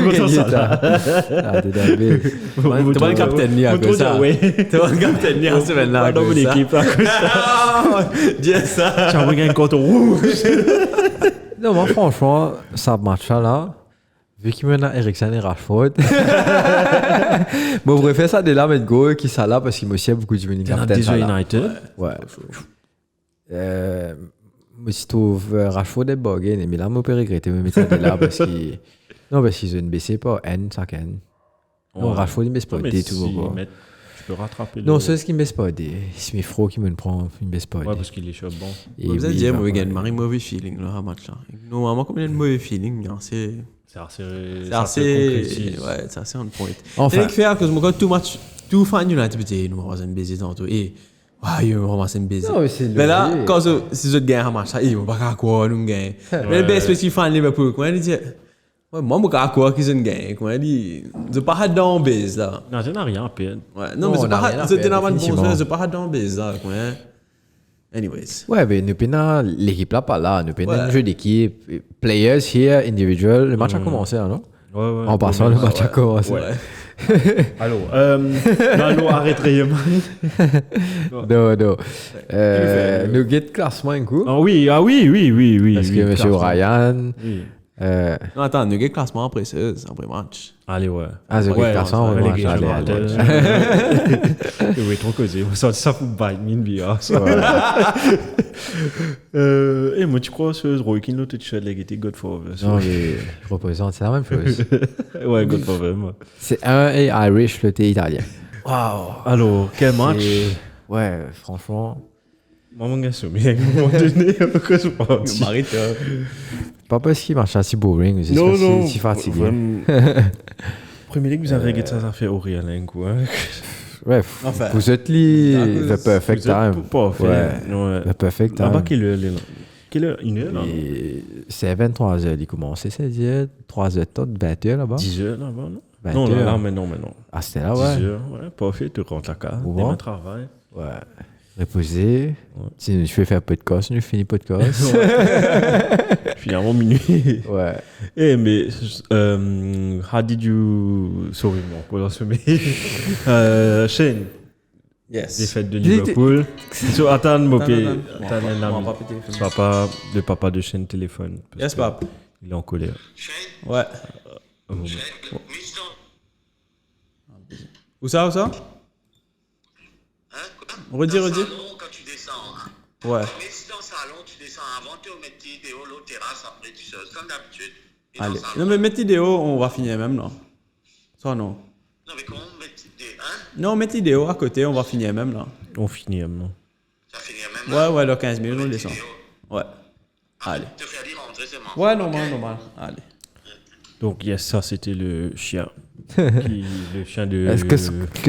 le capitaine à cause ça. Tu vas le capitaine à ce moment-là. Dans mon équipe à cause ça. Dis ça. Tu as regardé un compte rouge. Non, moi franchement, ça match là, vu qu'il mène à Eriksen et Rashford, moi je préfère ça de là mettre go qui ça là parce qu'il me sait beaucoup du mini capitaine. United. Ouais. Moi je trouve Rashford est buggé, mais là moi peux regretter de mettre ça de là parce qu'il non, parce qu'ils ne baissent pas N, ça can. Non, Rashford, il ne baisse pas D tout le Tu peux rattraper. Non, c'est ce qui ne baisse pas D. Smith Rowe qui me prend, il ne baisse pas D. Ouais, parce qu'il est chaud bon. Vous allez dire, moi, il y a un mauvais feeling là, à match là. Normalement, comme il y a un mauvais feeling, c'est assez. Ouais, c'est assez on point. Enfin. C'est faire que je me dis tout match, tout fan United, nous on va baiser tantôt. Et. Ouais, il va un baiser. Mais là, quand si je gagne un match, il va pas quoi, nous gagne. Mais le best, c'est qu'il fan Liverpool. Comment il dit? Ouais, moi, je ne quoi qu'ils ont gagné. Comment il dit? Je ne pas dans le base là. Non, je n'ai rien à perdre. Ouais, non, mais je n'ai pas de bon sens, je ne pas dans le base là. Anyways. Ouais, mais nous prenons l'équipe là, pas là. Nous prenons un jeu d'équipe. Players here, individual. Le match a commencé, non? Ouais. En passant, le match a commencé. Ouais. Allô, non, arrêtez. Non. Nous get classement un coup. Ah oui. Parce que M. Ryan. Non, attends, nous avons classement après match. Allez, ouais. Ah, c'est Ouais, classement, on va ouais, faire allez, les allez. Oui, trop causé. Ça fout bite, mine bien. Et moi, tu crois que Roy Kino, tu as légué Godfather. Non, mais je représente, c'est la même chose. Ouais, Godfather, moi. C'est un et Irish, le thé italien. Waouh. Alors, quel match? Ouais, franchement. Moi, mon gars, mais à un moment donné, que je pense. Marita. Pas parce qu'il marche assez boring, c'est Non, si fatigué. Premier ligue, vous avez regardé ça fait Orient, quoi. Ouais, Enfin, vous êtes the perfect time. Parfait. Ouais, the perfect time. Là-bas, quelle heure? Une heure, là? C'est 23h, il commence. C'est 3h, 20h là-bas. 10h, là-bas, non? 20 Non, heures. là, mais non. Ah, c'était là, ouais. 10h, ouais, parfait, tu rentres la carte, Ouais. tu travail. Ouais. Reposer. Si je fais faire podcast, je finis podcast. Finalement, minuit. Ouais. Eh, mais, how did you... Sorry, non, pour le sommeil. Shane, Yes. défaite de Liverpool. Attends, Mopé. Attends. Le papa de Shane téléphone. parce Yes, que pap. Il est en colère. Ouais. Un moment. Où ça? Redis. Dans le salon, quand tu descends. Ouais. Mais si dans le salon, tu descends avant, tu mets tes vidéos, l'autre terrasse, après tu sors, comme d'habitude. Et dans Allez. le salon- Non, mais mets vidéo, on va finir même, non? Ça, non. Non, mais comment mettre des. Hein? Non, mets vidéo à côté, on va finir même, là. On finit, non? Ça finit même. là. Ouais, dans 15 minutes, on descend. Vidéo. Ouais. Allez. Te faire dire rentrer, c'est marrant. Ouais, normal. Allez. Donc, yes, ça, c'était le chien. Le chien de... Est-ce que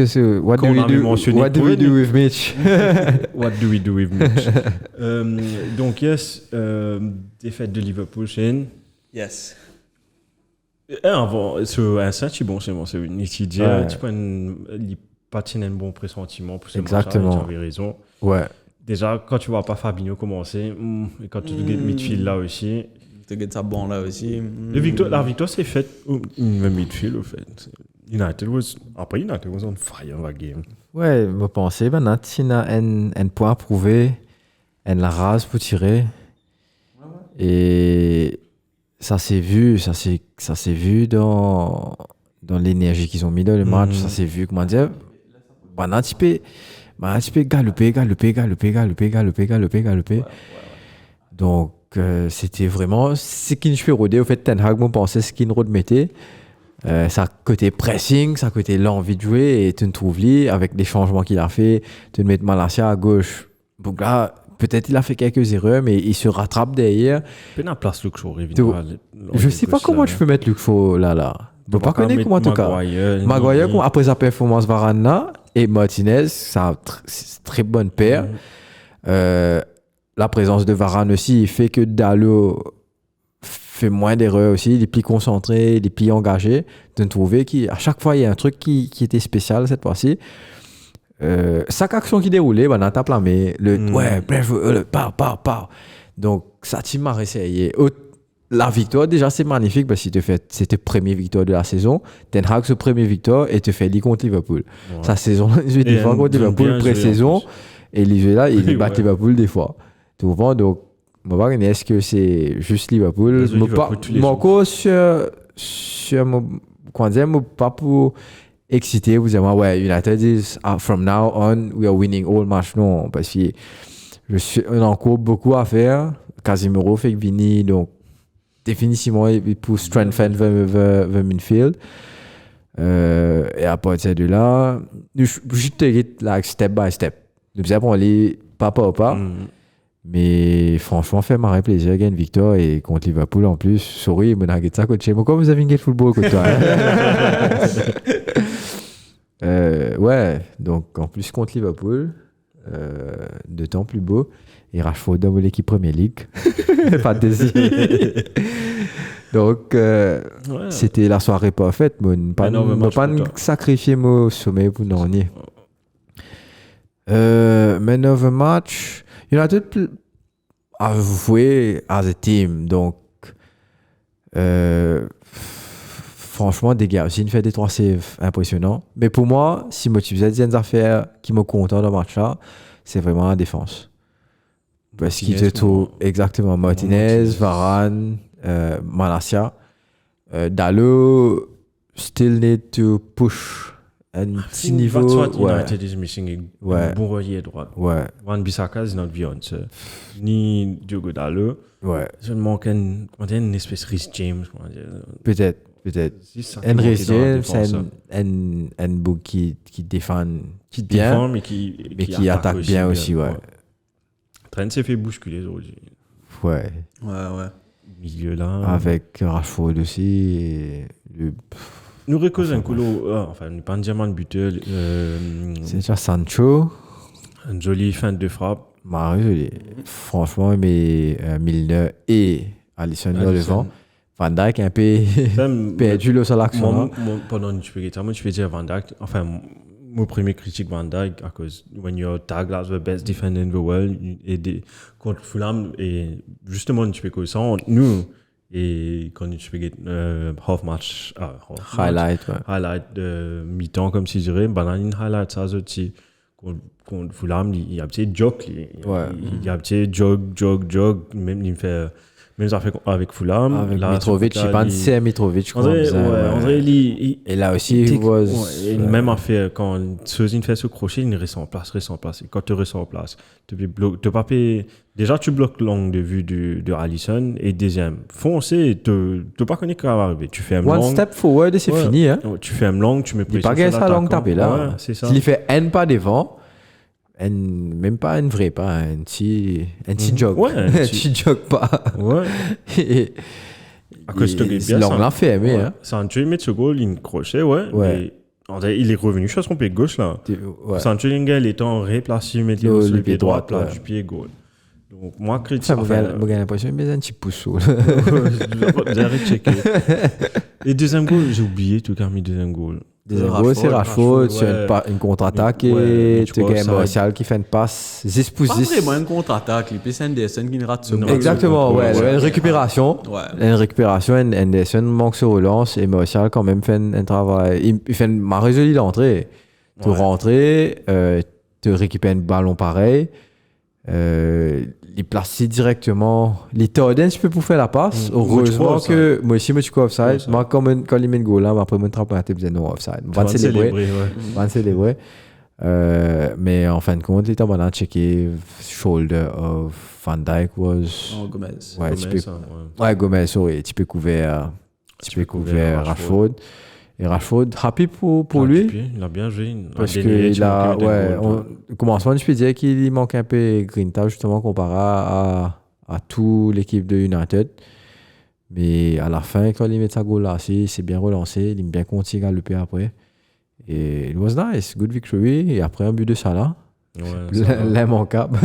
c'est. What do qu'on we avait do? mentionné What do pour we lui. do with Mitch? What do we do with Mitch? Donc, yes, défaite de Liverpool, Shane. Yes. Avant, un c'est bon, c'est une étudiante. Ouais. Tu peux pas un bon pressentiment pour ce Exactement. match, tu avais raison. Ouais. Déjà, quand tu vois pas Fabinho commencer, et quand tu regardes midfield là aussi, Tu gagnes ça bon là aussi. la victoire s'est faite au midfield, au fait. United was on fire that game. Ouais, je pensais, maintenant, tu as un point à prouver, la race pour tirer. Et ça s'est vu dans l'énergie qu'ils ont mis dans le match. Ça s'est vu, comment dire, maintenant, tu peux galoper. Donc, c'était vraiment ce qu'il fait rôder. Au fait, Ten Hag, moi, pensais ce qu'il nous mettait. Ça côté pressing, ça côté l'envie de jouer, et tu te trouves lui avec les changements qu'il a fait, tu te mets Malacia à gauche. Donc là, peut-être il a fait quelques erreurs, mais il se rattrape derrière. Peine à place Luke Shaw, évidemment. Je sais pas comment je peux mettre Luke Shaw là. Je ne pas connaître comment en tout cas. Maguire, après sa performance Varane et Martinez, c'est une très bonne paire. La présence de Varane aussi, il fait que Dalot fait moins d'erreurs aussi, il est plus concentré, il est plus engagé. De trouver qu'à chaque fois, il y a un truc qui était spécial cette fois-ci. Chaque action qui déroulait, on a tapé la main, le pow. Donc, ça m'a essayé. La victoire, déjà, c'est magnifique parce que c'était première victoire de la saison. Ten Hag, ce premier victoire, et te fait ligue contre Liverpool. Ouais. Sa saison, je vais défendre contre Liverpool pré-saison, et là, il bat Liverpool des fois. Tu vois, donc, je vais pas est-ce que c'est juste Liverpool. Mon coach, pas pour exciter, vous dire, ouais, United is from now on, we are winning all match. Non, parce que on a encore beaucoup à faire. Casemiro fait que Vini, donc, définitivement, pour strengthen the midfield. Et à partir de là, je te dis, like, step by step. Nous avons aller pas à pas. Mais franchement, fait marrer plaisir, gagner une victoire et contre Liverpool en plus. Sorry, mais n'a ça contre chez moi. Comme vous avez une football contre toi. Ouais, donc en plus contre Liverpool, de temps plus beau. Et Rashford dans l'équipe Premier League. Pas de désir. Donc, c'était la soirée parfaite. Je ne pas sacrifier mon sommeil pour n'en nier. Man of the match. United a joué as a team. Donc, franchement, des gars aussi, il fait des 3 saves impressionnants. Mais pour moi, si je faisais des affaires qui me content dans le match-là, c'est vraiment la défense. Parce qu'il te trouve exactement Martinez, Varane, Malasia. Dalo still need to push un petit niveau. That's what United is missing. Un bon relié droit. Ouais. Wan Bissaka is not beyond. Ni Diogo Dalo. Ouais. Je manque une espèce de Rhys James. Peut-être. Rhys James, c'est un bouc qui défend bien, mais qui attaque bien aussi, ouais. Trent s'est fait bousculer aujourd'hui. Ouais. Milieu là. Avec Rashford aussi. Nous récoltons un couloir, enfin, pas un diamant de buteur. C'est déjà Sancho. Une jolie fin de frappe. Mario, franchement, mais Milner et Alisson devant. Van Dijk un peu perdu sur l'action. Pendant une moi, je peux dire Van Dijk. Enfin, mon premier critique Van Dijk, à cause when you're tagged as the best defender in the world, et contre Fulham, et justement, tu peux que ça, nous. Et quand tu fais highlight de mi-temps, comme si je dirais, une highlight, ça, aussi. Contre Fulham, il y a un petit joke. Il y a un petit jog. Même, il me fait. Même ça fait avec Fulham. Avec Mitrovic, je pense que c'est Mitrovic, je crois. André, et là aussi, il même a fait, quand Sozin fait ce crochet, il reste en place. Et quand tu restes en place, tu pas payer. Déjà, tu bloques l'angle de vue de Alisson. Et deuxième, foncer, tu pas connaître quoi va arriver. Tu fais un one step forward et c'est fini. Hein. Tu fais un long, tu mets pression sur l'attaquant. Il pas gagné ça long tapé là. C'est ça. S'il fait un pas devant, même pas un vrai pas, un petit jog. Ouais, un petit jog pas. Ouais. À cause de c'est long l'a fait, mais. Hein. Sancho, il met ce goal, il crochet, ouais. Il est revenu sur son pied gauche là. Sancho, il est en replacé, il met le pied droit, là, du pied gauche. Donc, moi, critique. Ça, j'ai l'impression qu'il met un petit pouce. J'ai checké. Et deuxième goal, j'ai oublié tout cas, deuxième goal. Deuxième goal, c'est Rashford sur une contre-attaque et tu as Martial qui fait une passe 10 pour 10. Pas vraiment une contre-attaque, il y a Anderson qui ne rate ce exactement, ouais. Une récupération. Une récupération, Anderson manque sur relance et Martial quand même fait un travail. Il fait une résolu d'entrée. Tu rentres, tu récupères un ballon pareil. Il place directement les Torden, je peux pour faire la passe. Heureusement que moi aussi, je suis offside. Moi, quand il met le goal là, après, je me trappe la tête, je dis non, offside. On va célébrer. Mais en fin de compte, il était en checker shoulder of Van Dijk was. Gomez. Gomez, oui. Tu peux couvrir Rashford. Et Rashford, happy pour lui. Il a bien joué. Parce qu'il a, au commencement, je peux dire qu'il manque un peu grinta, justement, comparé à toute l'équipe de United. Mais à la fin, quand il met sa goal là, c'est bien relancé. Il aime bien continuer à galoper après. Et it was nice. Good victory. Et après, un but de Salah. L'immanquable.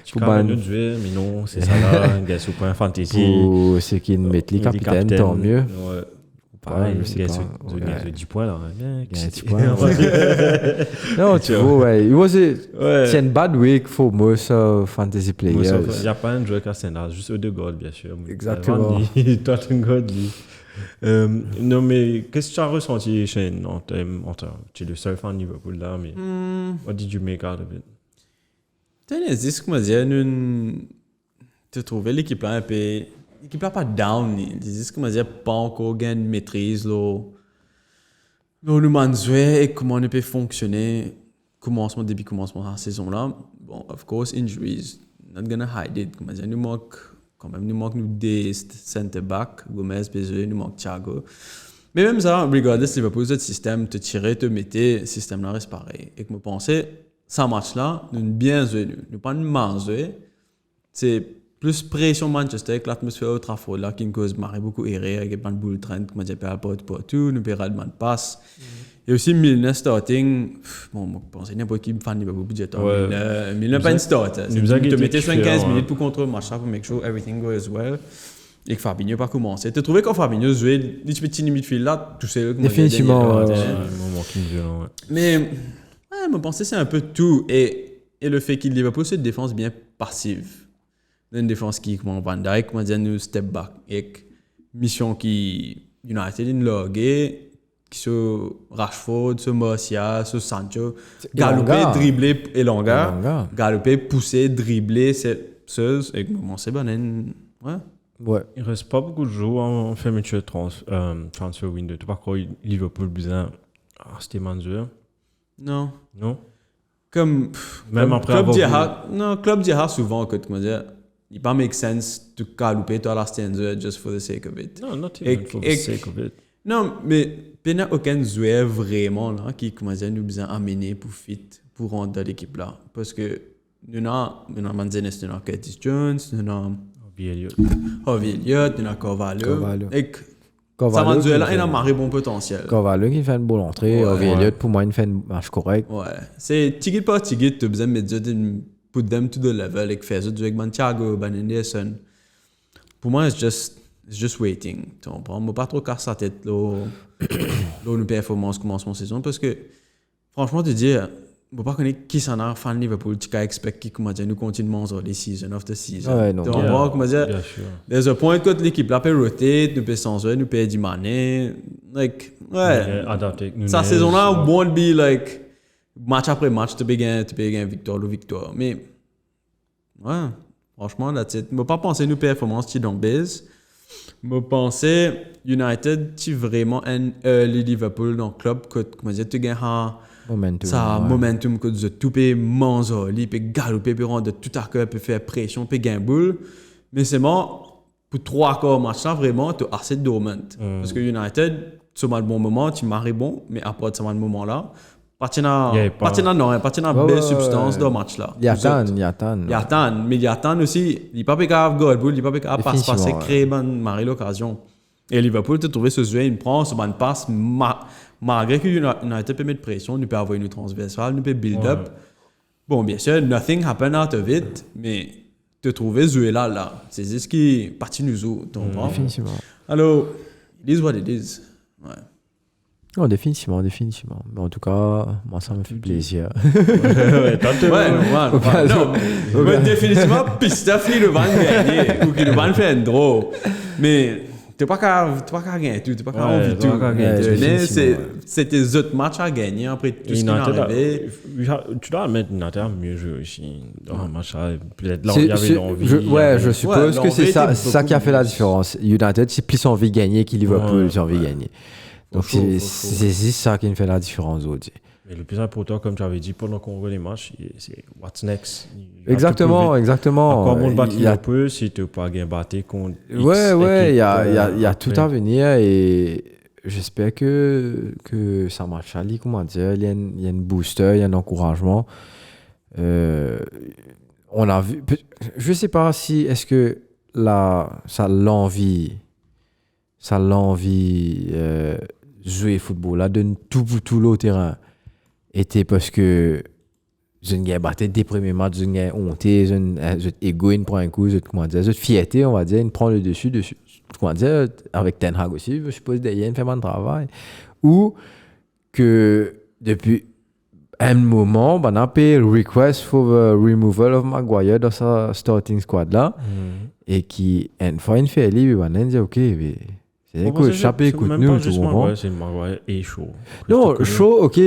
Tu peux nous jouer, mais non, c'est Salah. Un gars sous point fantasy. Pour ceux qui mettent les capitaines, tant mieux. Pareil, c'est 10 points là. Il y a 10 points. Non, tu vois, c'est une bad week for most fantasy players. Il n'y a pas un joueur qui a scénar, juste eux deux goals, bien sûr. Exactement. Toi, tu as non, mais qu'est-ce que tu as ressenti, Shane? Tu es le seul fan de Liverpool là, mais what did you make out of it? C'est ce que je disais, tu trouvais l'équipe là un peu. L'équipe là pas down, c'est comment dire, pas encore gain de maîtrise nous manzuer et comment on peut fonctionner début commencement de la saison là. Bon, of course injuries, not gonna hide it. Comment dire, nous manque des center back, Gomez, Bezos, nous manque Thiago. Mais même ça, regardless Liverpool ce système te tirer, te mettre, système là reste pareil. Et que me pensais, ça match là, nous bien joué, nous pas mal joué. C'est plus pression Manchester avec l'atmosphère au Trafford là qui nous cause marrer beaucoup erré avec un boule train comme j'ai pas tout nous perd de passe et aussi Milner starting bon moi pensais n'importe qui fan de beaucoup budget Milner pas une start tu mettais 15 minutes pour contrôler le match pour make sure everything goes well et que Fabinho pas commencé tu trouvais quand Fabinho jouait les petits midfield là tu sais définitivement mais moi pensais c'est un peu tout et le fait qu'il Liverpool c'est une défense bien passive. Une défense qui, comme Van Dijk, comment dire, nous step back. Et mission qui, United, une loguée, qui sur Rashford, sur Martial, sur Sancho, galoper, dribbler et longueur. Galoper, pousser, dribbler, c'est et comment c'est bon, ouais. Ouais. Il reste pas beaucoup de jours en fermeture transfer window. Tu pas quoi Liverpool besoin c'était Manzur. Non. Non. Comme Même comme après Club avoir Dira, non, Club Dira souvent que comment dire, il pas make sense de calouper toi la stanza just for the sake of it. Non, not even for the sake of it. Non, mais il n'y a aucun joueur vraiment là qui comment dire nous besoin amener pour fit pour rendre dans l'équipe là parce que nous avons Manzenes, nous avons Curtis Jones, nous avons Harvey Elliott, nous avons Carvalho. Et ça m'a dit là, il a un marré bon potentiel. Carvalho qui fait une bonne entrée, Harvey Elliott pour moi il fait un match correct. Ouais, c'est tigit par tigit, tu as besoin de mettre put them to the level et faire ça avec Thiago, Ben Anderson. Pour moi, it's just waiting. Tu comprends? Je ne pas trop casser sa tête là, nos performances commencent mon saison parce que franchement, te dire, je ne pas connaître qui s'en a fan Liverpool, tu expect qui comment dire nous continuons les season after season. Ouais, non. Tu comprends comment dire? There's a point que l'équipe là peut roter, nous peut changer, nous peut Mané, like ouais. Sa saison là won't be like match après match tu peux gagner victoire ou victoire. Mais ouais, franchement là tu ne pas penser nous performance qui dans base. Je pensais United tu vraiment un early Liverpool dans le club que comment dire tu gagnes momentum que tu peux manger, tu peux galoper, tu peux rendre tout à cœur, tu peux faire pression, tu peux gagner boule. Mais c'est bon, pour 3 quarts match là, vraiment, tu as assez de dormant. Parce que United, tu as le bon moment, tu marres bon, mais après ce moment là, pas de belle substance dans le match là. Il attend. Mais il attend aussi, il n'est pas capable de goal boule, il n'est pas capable de passer, créer une marée l'occasion. Et Liverpool, tu as trouvé ce joueur, il prend ce bonne passe, malgré que United peut mettre pression, nous peut avoir une transversale, nous peut build up. Bon, bien sûr, nothing happen out of it, mais te trouver jouer là. C'est ce qui est parti nous autres, tu comprends? Définitivement. Alors, it is what it is. Ouais. Non, définitivement. Mais en tout cas, moi, ça me fait plaisir. Non, définitivement, Pistafli le va gagner, ou qu'il va faire un draw. Mais tu n'as pas qu'à gagner tout, tu n'as pas qu'à envie tout. C'est tes autres matchs à gagner après tout ce qui est arrivé. Tu dois mettre United à mieux jouer aussi dans un match. Peut-être là, il y avait l'envie. Je suppose que c'est ça qui a fait la différence. United, c'est plus envie de gagner que Liverpool, j'ai envie de gagner. Donc c'est ça qui fait la différence aussi. Mais le plus important, comme tu avais dit, pendant qu'on voit les matchs, c'est what's next. Exactement. Encore bon de battre Liverpool si tu n'as pas gagné battre contre X. Ouais, il y a tout à venir et j'espère que ça marche. Comment dire, il y a une booster, il y a un encouragement. On a vu, je sais pas si est-ce que ça l'envie jouer football là donne tout le terrain était parce que je n'ai pas battu des premiers matchs, je n'ai honté, je égo il prend un coup, je fierté on va dire, il prend le dessus comment dire avec Ten Hag aussi, je suppose derrière il fait un travail ou que depuis un moment on a fait request for the removal of Maguire dans sa starting squad là et qui une fois il fait lui on a dit OK c'est écoute, Chappé, écoute nous, tu comprends? C'est Maguire et Shaw. Non, Shaw, OK.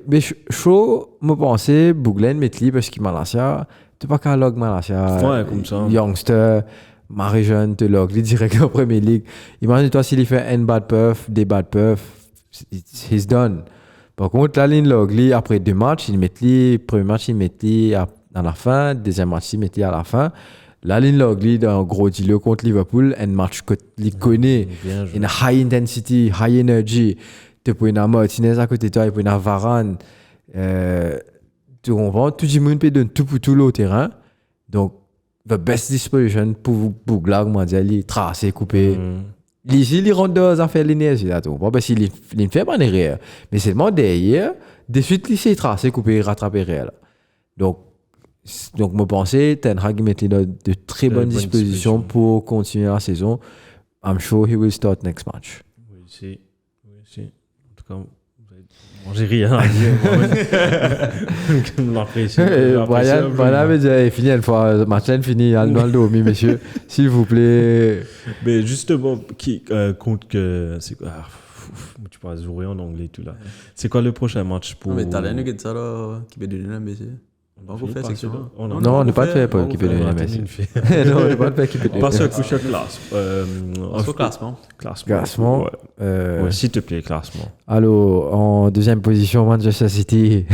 Mais Shaw, je pensais, Bouglen, Metli, parce qu'il Malasia, tu pas qu'à log Malasia. Ouais, comme ça. Youngster, Marie-Jeanne, te log, les directs en Premier League. Imagine-toi s'il fait un bad perf, des bad perf, he's done. Par contre, là, il log, après 2 matchs, il met li, premier match, il met li à la fin, deuxième match, il met li à la fin. Là, Logli dans un gros deal contre Liverpool, un match que il connaît, une high intensity, high energy. Tu peux une Martinez à côté de toi, tu peux une Varane. Tu comprends? Tout le monde peut donner tout le terrain. Donc, the best disposition pour Bougla, comment dire, tracer, couper. Ici, il rentre dans les affaires l'énergie, là, tu comprends? Parce qu'il ne fait pas derrière. Mais seulement derrière, de suite, il s'est tracé, couper, rattraper réel. Donc, je pensais Ten Hag mettait de très bonnes dispositions pour continuer la saison. I'm sure he will start next match. Oui, c'est. En tout cas, moi, j'ai rien à dire. Je l'apprécie. Voilà, mais j'ai fini une fois. Le match est fini. Aldo, messieurs, s'il vous plaît. Mais justement, qui compte que. C'est quoi? Tu peux jouer en anglais tout là. C'est quoi le prochain match pour. Mais t'as l'air de ça là, qui peut donner un baiser. On va faire section. Non, on n'est pas fait pour équiper de Messi. Non, on n'est pas fait équiper de Passe au couche classe. Classement. Ouais, s'il te plaît, classement. Alors, en deuxième position, Manchester City.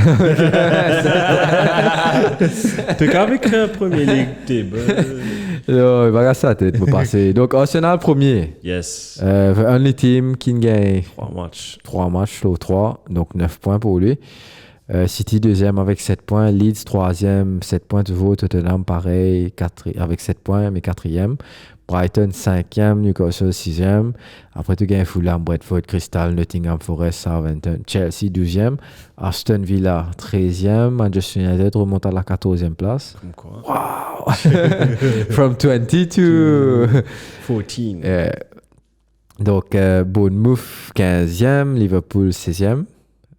T'es qu'avec un premier League table. Non, il va rester à la tête, me passer. Donc, Arsenal premier. Yes. Only team qui gagne 3 matchs. 3, donc 9 points pour lui. City deuxième avec 7 points. Leeds troisième, 7 points toujours. Tottenham pareil, avec 7 points, mais quatrième. Brighton 5e, Newcastle 6e. Après, tu gagnes Fulham, Brentford, Crystal, Nottingham Forest, Southampton, Chelsea 12e. Aston Villa 13e. Manchester United remonte à la 14e place. Comme quoi. Wow! From 20 to 14. Donc, Bournemouth 15e, Liverpool 16e.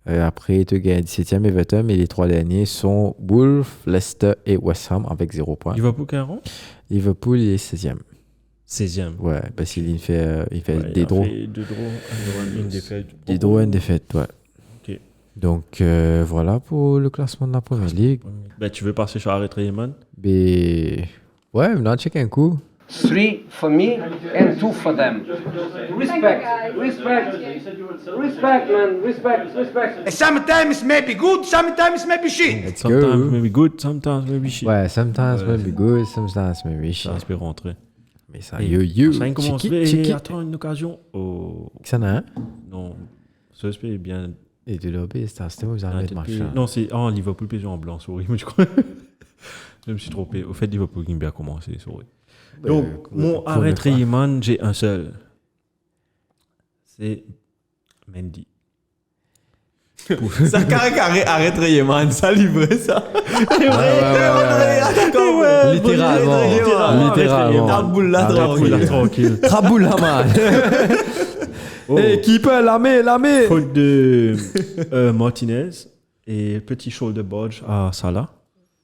Après, tu gagnes 17e Everton, et les 3 derniers sont Wolves, Leicester et West Ham avec 0 points. Liverpool 40? Liverpool il est 16e. 16e. Ouais, parce qu'il fait des draws. Deux draws, une défaite. Des draws, une défaite, ouais. Ok. Donc, voilà pour le classement de la Première Ligue. Ben, tu veux passer sur Arrêt Rayman? Mais, ouais, on a checké un coup. 3 for me and 2 for them. Respect, man, respect. Sometimes maybe good, sometimes maybe shit. Sometimes maybe good, sometimes maybe shit. Ouais, sometimes maybe good, sometimes maybe shit. Ça espère rentrer. Mais ça, yo. Ça commence et attends une occasion. Oh. Ça n'a un? Non. Ça espère bien. Et de l'OB, c'était où vous avez de machin? Non, c'est Liverpool PSG en blanc, souris. Mais je crois. Je me suis trompé. Au fait, Liverpool qui a bien commencé, souris. Donc, mon arrêt Rayman, j'ai un seul. C'est Mendy. Ça carré arrête Rayman, ça livré ça. Littéralement. Taboula Tranquille. Traboula, man. Keeper, l'armée. Faute de Martinez et petit shoulder budge à Salah.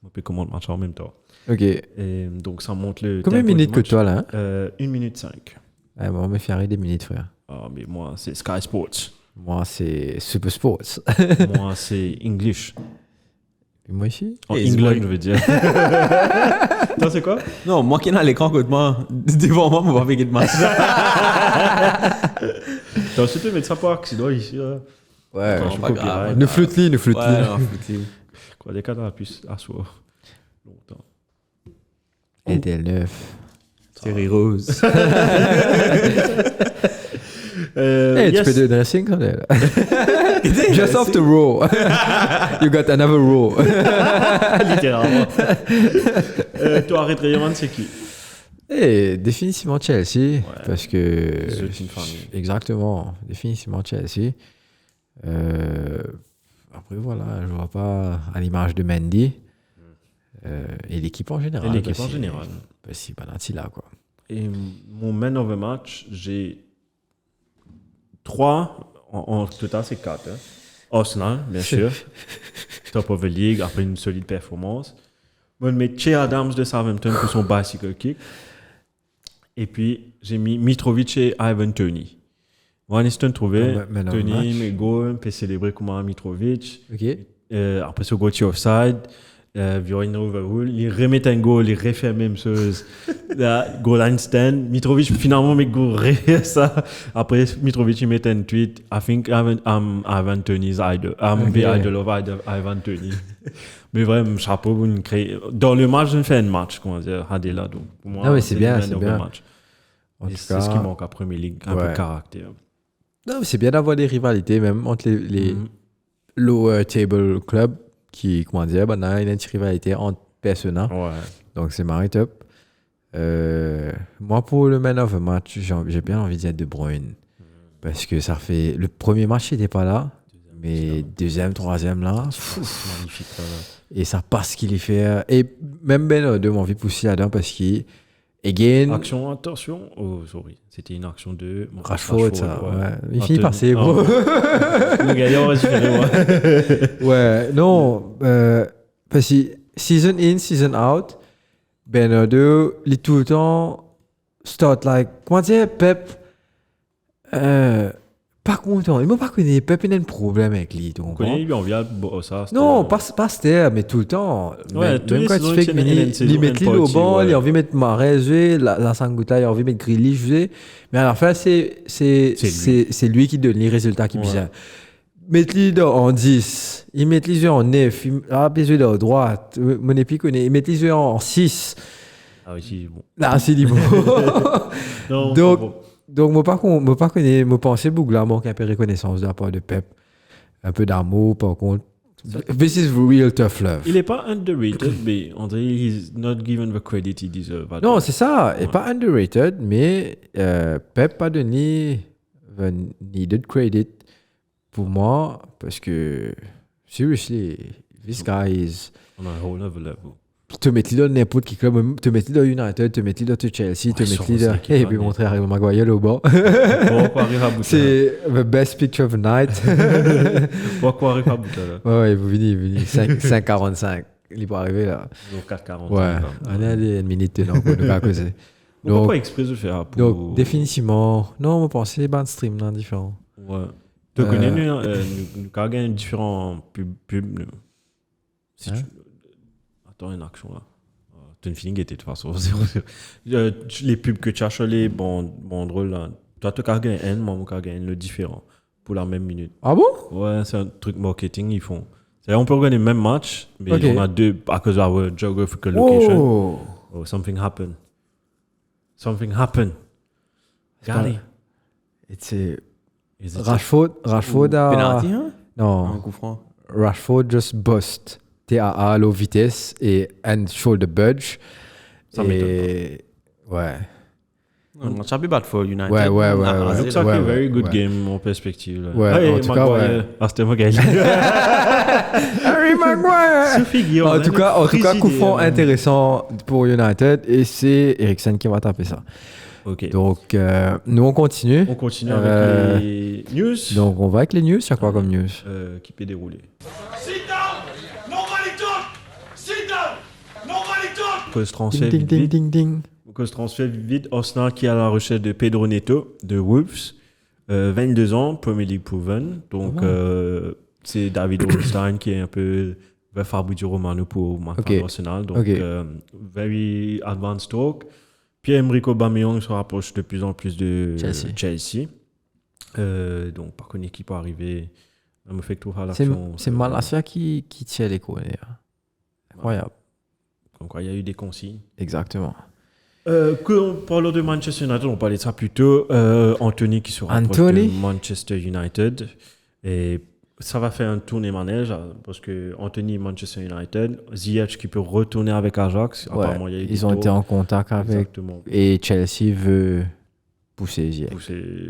On peut commander le match en même temps. Ok. Et donc, ça monte le. Combien de minutes que toi, là? 1 minute 5. Ouais, moi, on me fait arrêter des minutes, frère. Ah, mais moi, c'est Sky Sports. Moi, c'est Super Sports. Moi, c'est English. Et moi ici? En England, je veux dire. Toi, c'est quoi? Non, moi qui ai l'écran côté moi, devant moi, on va faire de match. T'as surtout mettre ça pour accident ici. Là. Ouais, non, pas grave. Nous floute-li. Quoi, des cas dans la puce à soir. Longtemps. Et des 9. Thierry Rose. Hey, tu fais de dressing, ça, là. Just off the row. You got another row. Littéralement. Toi, arrête Rayman, c'est qui? Et définitivement Chelsea. Ouais, parce que. C'est une famille. Exactement. Définitivement Chelsea. Après, voilà, je vois pas à l'image de Mendy. Et l'équipe en général. Parce que Banati là, quoi. Et mon man of the match, j'ai 3, en total c'est 4. Hein. Arsenal, bien sûr. Top of the league, après une solide performance. Moi, je mets Che Adams de Southampton pour son bicycle kick. Et puis, j'ai mis Mitrovic et Ivan Toney. Moi, Aniston trouvé. Toney, mes goals, peut célébrer comme un Mitrovic. Ok. Après, ce goal, offside. Viorine overrule, il remet un goal, il refait la même chose. Goal line stand. Mitrovic, finalement, met goal ça. Après, Mitrovic, il met un tweet. I think Ivan Toney's idol. I'm the idol of Ivan Toney. Mais vraiment, chapeau, vous créez. Dans le match, je fais un match, comment dire, Adela. Donc, pour moi, non, mais c'est bien, c'est bien. C'est ce qui manque à Premier League, un peu de caractère. Non, mais c'est bien d'avoir des rivalités, même entre les lower table clubs. Qui, comment dire, il y a une rivalité entre personnes. Ouais. Donc, c'est marré top. Moi, pour le man of the match, j'ai bien envie de dire De Bruyne. Parce que ça fait... Le premier match, il n'était pas là. Mais deuxième, troisième, là. C'est magnifique. Là. Et ça passe ce qu'il y fait. Et même Ben de m'envie de pousser là-dedans parce qu'il... Again... Action, attention. Oh, sorry. C'était une action de... Rashford, ça. Ouais. Il finit par c'est beau. Le gagnant va se faire. Ouais, non. Parce que season in, season out, Bernardo, il est tout le temps start like... Comment dire, Pep pas content. Il m'a pas connu. Pep, il a un problème avec lui. On connaît, il vient ça. Non, pas Stère, mais tout le temps. Ouais, même quand tu fais que il met lui au banc, il a envie de mettre Mahrez, la Sangouta, il a envie de mettre Grealish, mais à la fin, c'est lui qui donne les résultats qui bien. Mettre-lui en 10, il met les yeux en 9, il a besoin de droite, mon épi connaît, il met les yeux en 6. Ah oui, c'est bon. Là, c'est bon. Donc, moi, pas connais, moi, pensais Bougla manque un peu de reconnaissance de la part de Pep. Un peu d'amour, par contre. This is real tough love. Il n'est pas underrated, mais on dirait he's not given the credit he deserves. Non, c'est ça. Il n'est pas underrated, mais Pep a donné the needed credit pour moi, parce que, seriously, this guy is... On a un whole other level. Te mettre dans n'importe qui club, te mettre dans United, te mettre dans Chelsea, te mettre dans... Et puis montrer Harry Maguire au bas. C'est the best picture of the night. Pourquoi arrive à Bouta là? Ouais, vous venez. 5:45. Il peut arriver là. 4:40. Ouais, on a des minutes non, pour nous pas causer. Donc, pourquoi exprès de faire pour... Donc, définitivement, non, on pensait ban stream là, différent. Ouais. Tu connais, nous avons différents pubs. Si tu... Attends, une action là. Tu as une feeling était de toute façon. Les pubs que tu as acheté, bon drôle là. Toi, tu as gagné un, moi, je gagné le différent pour la même minute. Ah bon? Ouais, c'est un truc marketing, ils font. C'est-à-dire, on peut regarder le même match, mais on a deux à cause de our geographical location. Oh, something happened. Regardez. Rashford a... Penalty, hein? Non. Un coup franc. Rashford just bust. TAA à low vitesse et and shoulder budge. Ça m'étonne pas. Ouais. On a champion bad for United. Ouais. Looks like a very good game en perspective. Là. Ouais, en tout cas, ouais. Ah, c'était moi qui ai Harry Maguire! En tout cas, coup franc intéressant pour United et c'est Eriksen qui va taper ça. Ok. Donc, nous, on continue. On continue avec les news. Donc, on va avec les news. Il y a quoi comme news? Qui peut dérouler. Sit down! Nobody talk! Sit down! Nobody talk! Cause transfert Ding. Cause transfert vite. Arsenal qui est à la recherche de Pedro Neto de Wolves. 22 ans, Premier League proven. Donc, c'est David Ornstein qui est un peu le Fabrizio Romano pour Arsenal. Donc, very advanced talk. Pierre-Emerick Aubameyang se rapproche de plus en plus de Chelsea. Donc, par contre, qui peut arriver, on me fait tout à l'action. C'est Malacia qui tient les coups. Incroyable. Donc, il y a eu des consignes. Exactement. Quand on parle de Manchester United, on parlait de ça plus tôt. Anthony qui se rapproche de Manchester United. Et ça va faire un tournée manège parce que Anthony Manchester United, Ziyech qui peut retourner avec Ajax. Ouais, apparemment, ils ont été en contact avec. Exactement. Et Chelsea veut pousser Ziyech.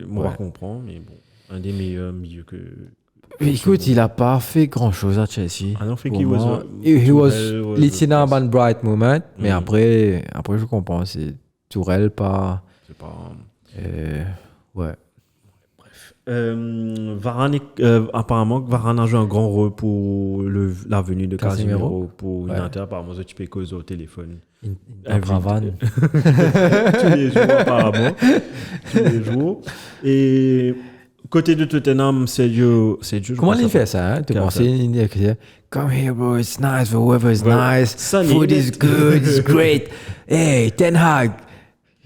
Moi, je comprends, mais bon, un des meilleurs milieux que. Écoute, il n'a pas fait grand-chose à Chelsea. I don't think he was in a bright moment, mais après, je comprends. C'est Tourelle, pas. C'est pas. Ouais. Varane, apparemment, Varane a joué un grand rôle pour la venue de Casemiro pour United. Apparemment, tu peux causer au téléphone. Varane. Tous les jours, apparemment. Tous les jours. Et côté de Tottenham, Sergio. Comment il fait ça? Hein? Tu penses come here, bro. It's nice. The weather is nice. Food is good. It's great. Hey, Ten Hag.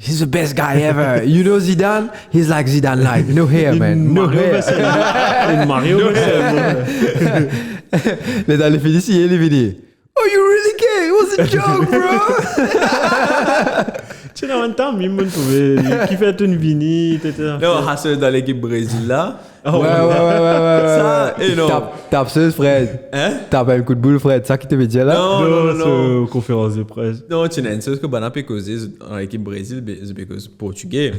He's the best guy ever. You know Zidane? He's like Zidane light. No hair, man. No hair. Mario Les dans les féliciter, les vidéos. Oh, you really care? It was a joke, bro. Tu sais, en même temps, il m'a qui fait une vini, etc. Non, Hassel dans l'équipe Brésil là. Ouais. Ça, et non. Tape ce Fred. Hein? Tape un coup de boule, Fred. Ça qui te veut dire là? Non. Conférence de presse. Non, tu n'as une chose que Bana peut causer dans l'équipe Brésil, c'est parce que portugais.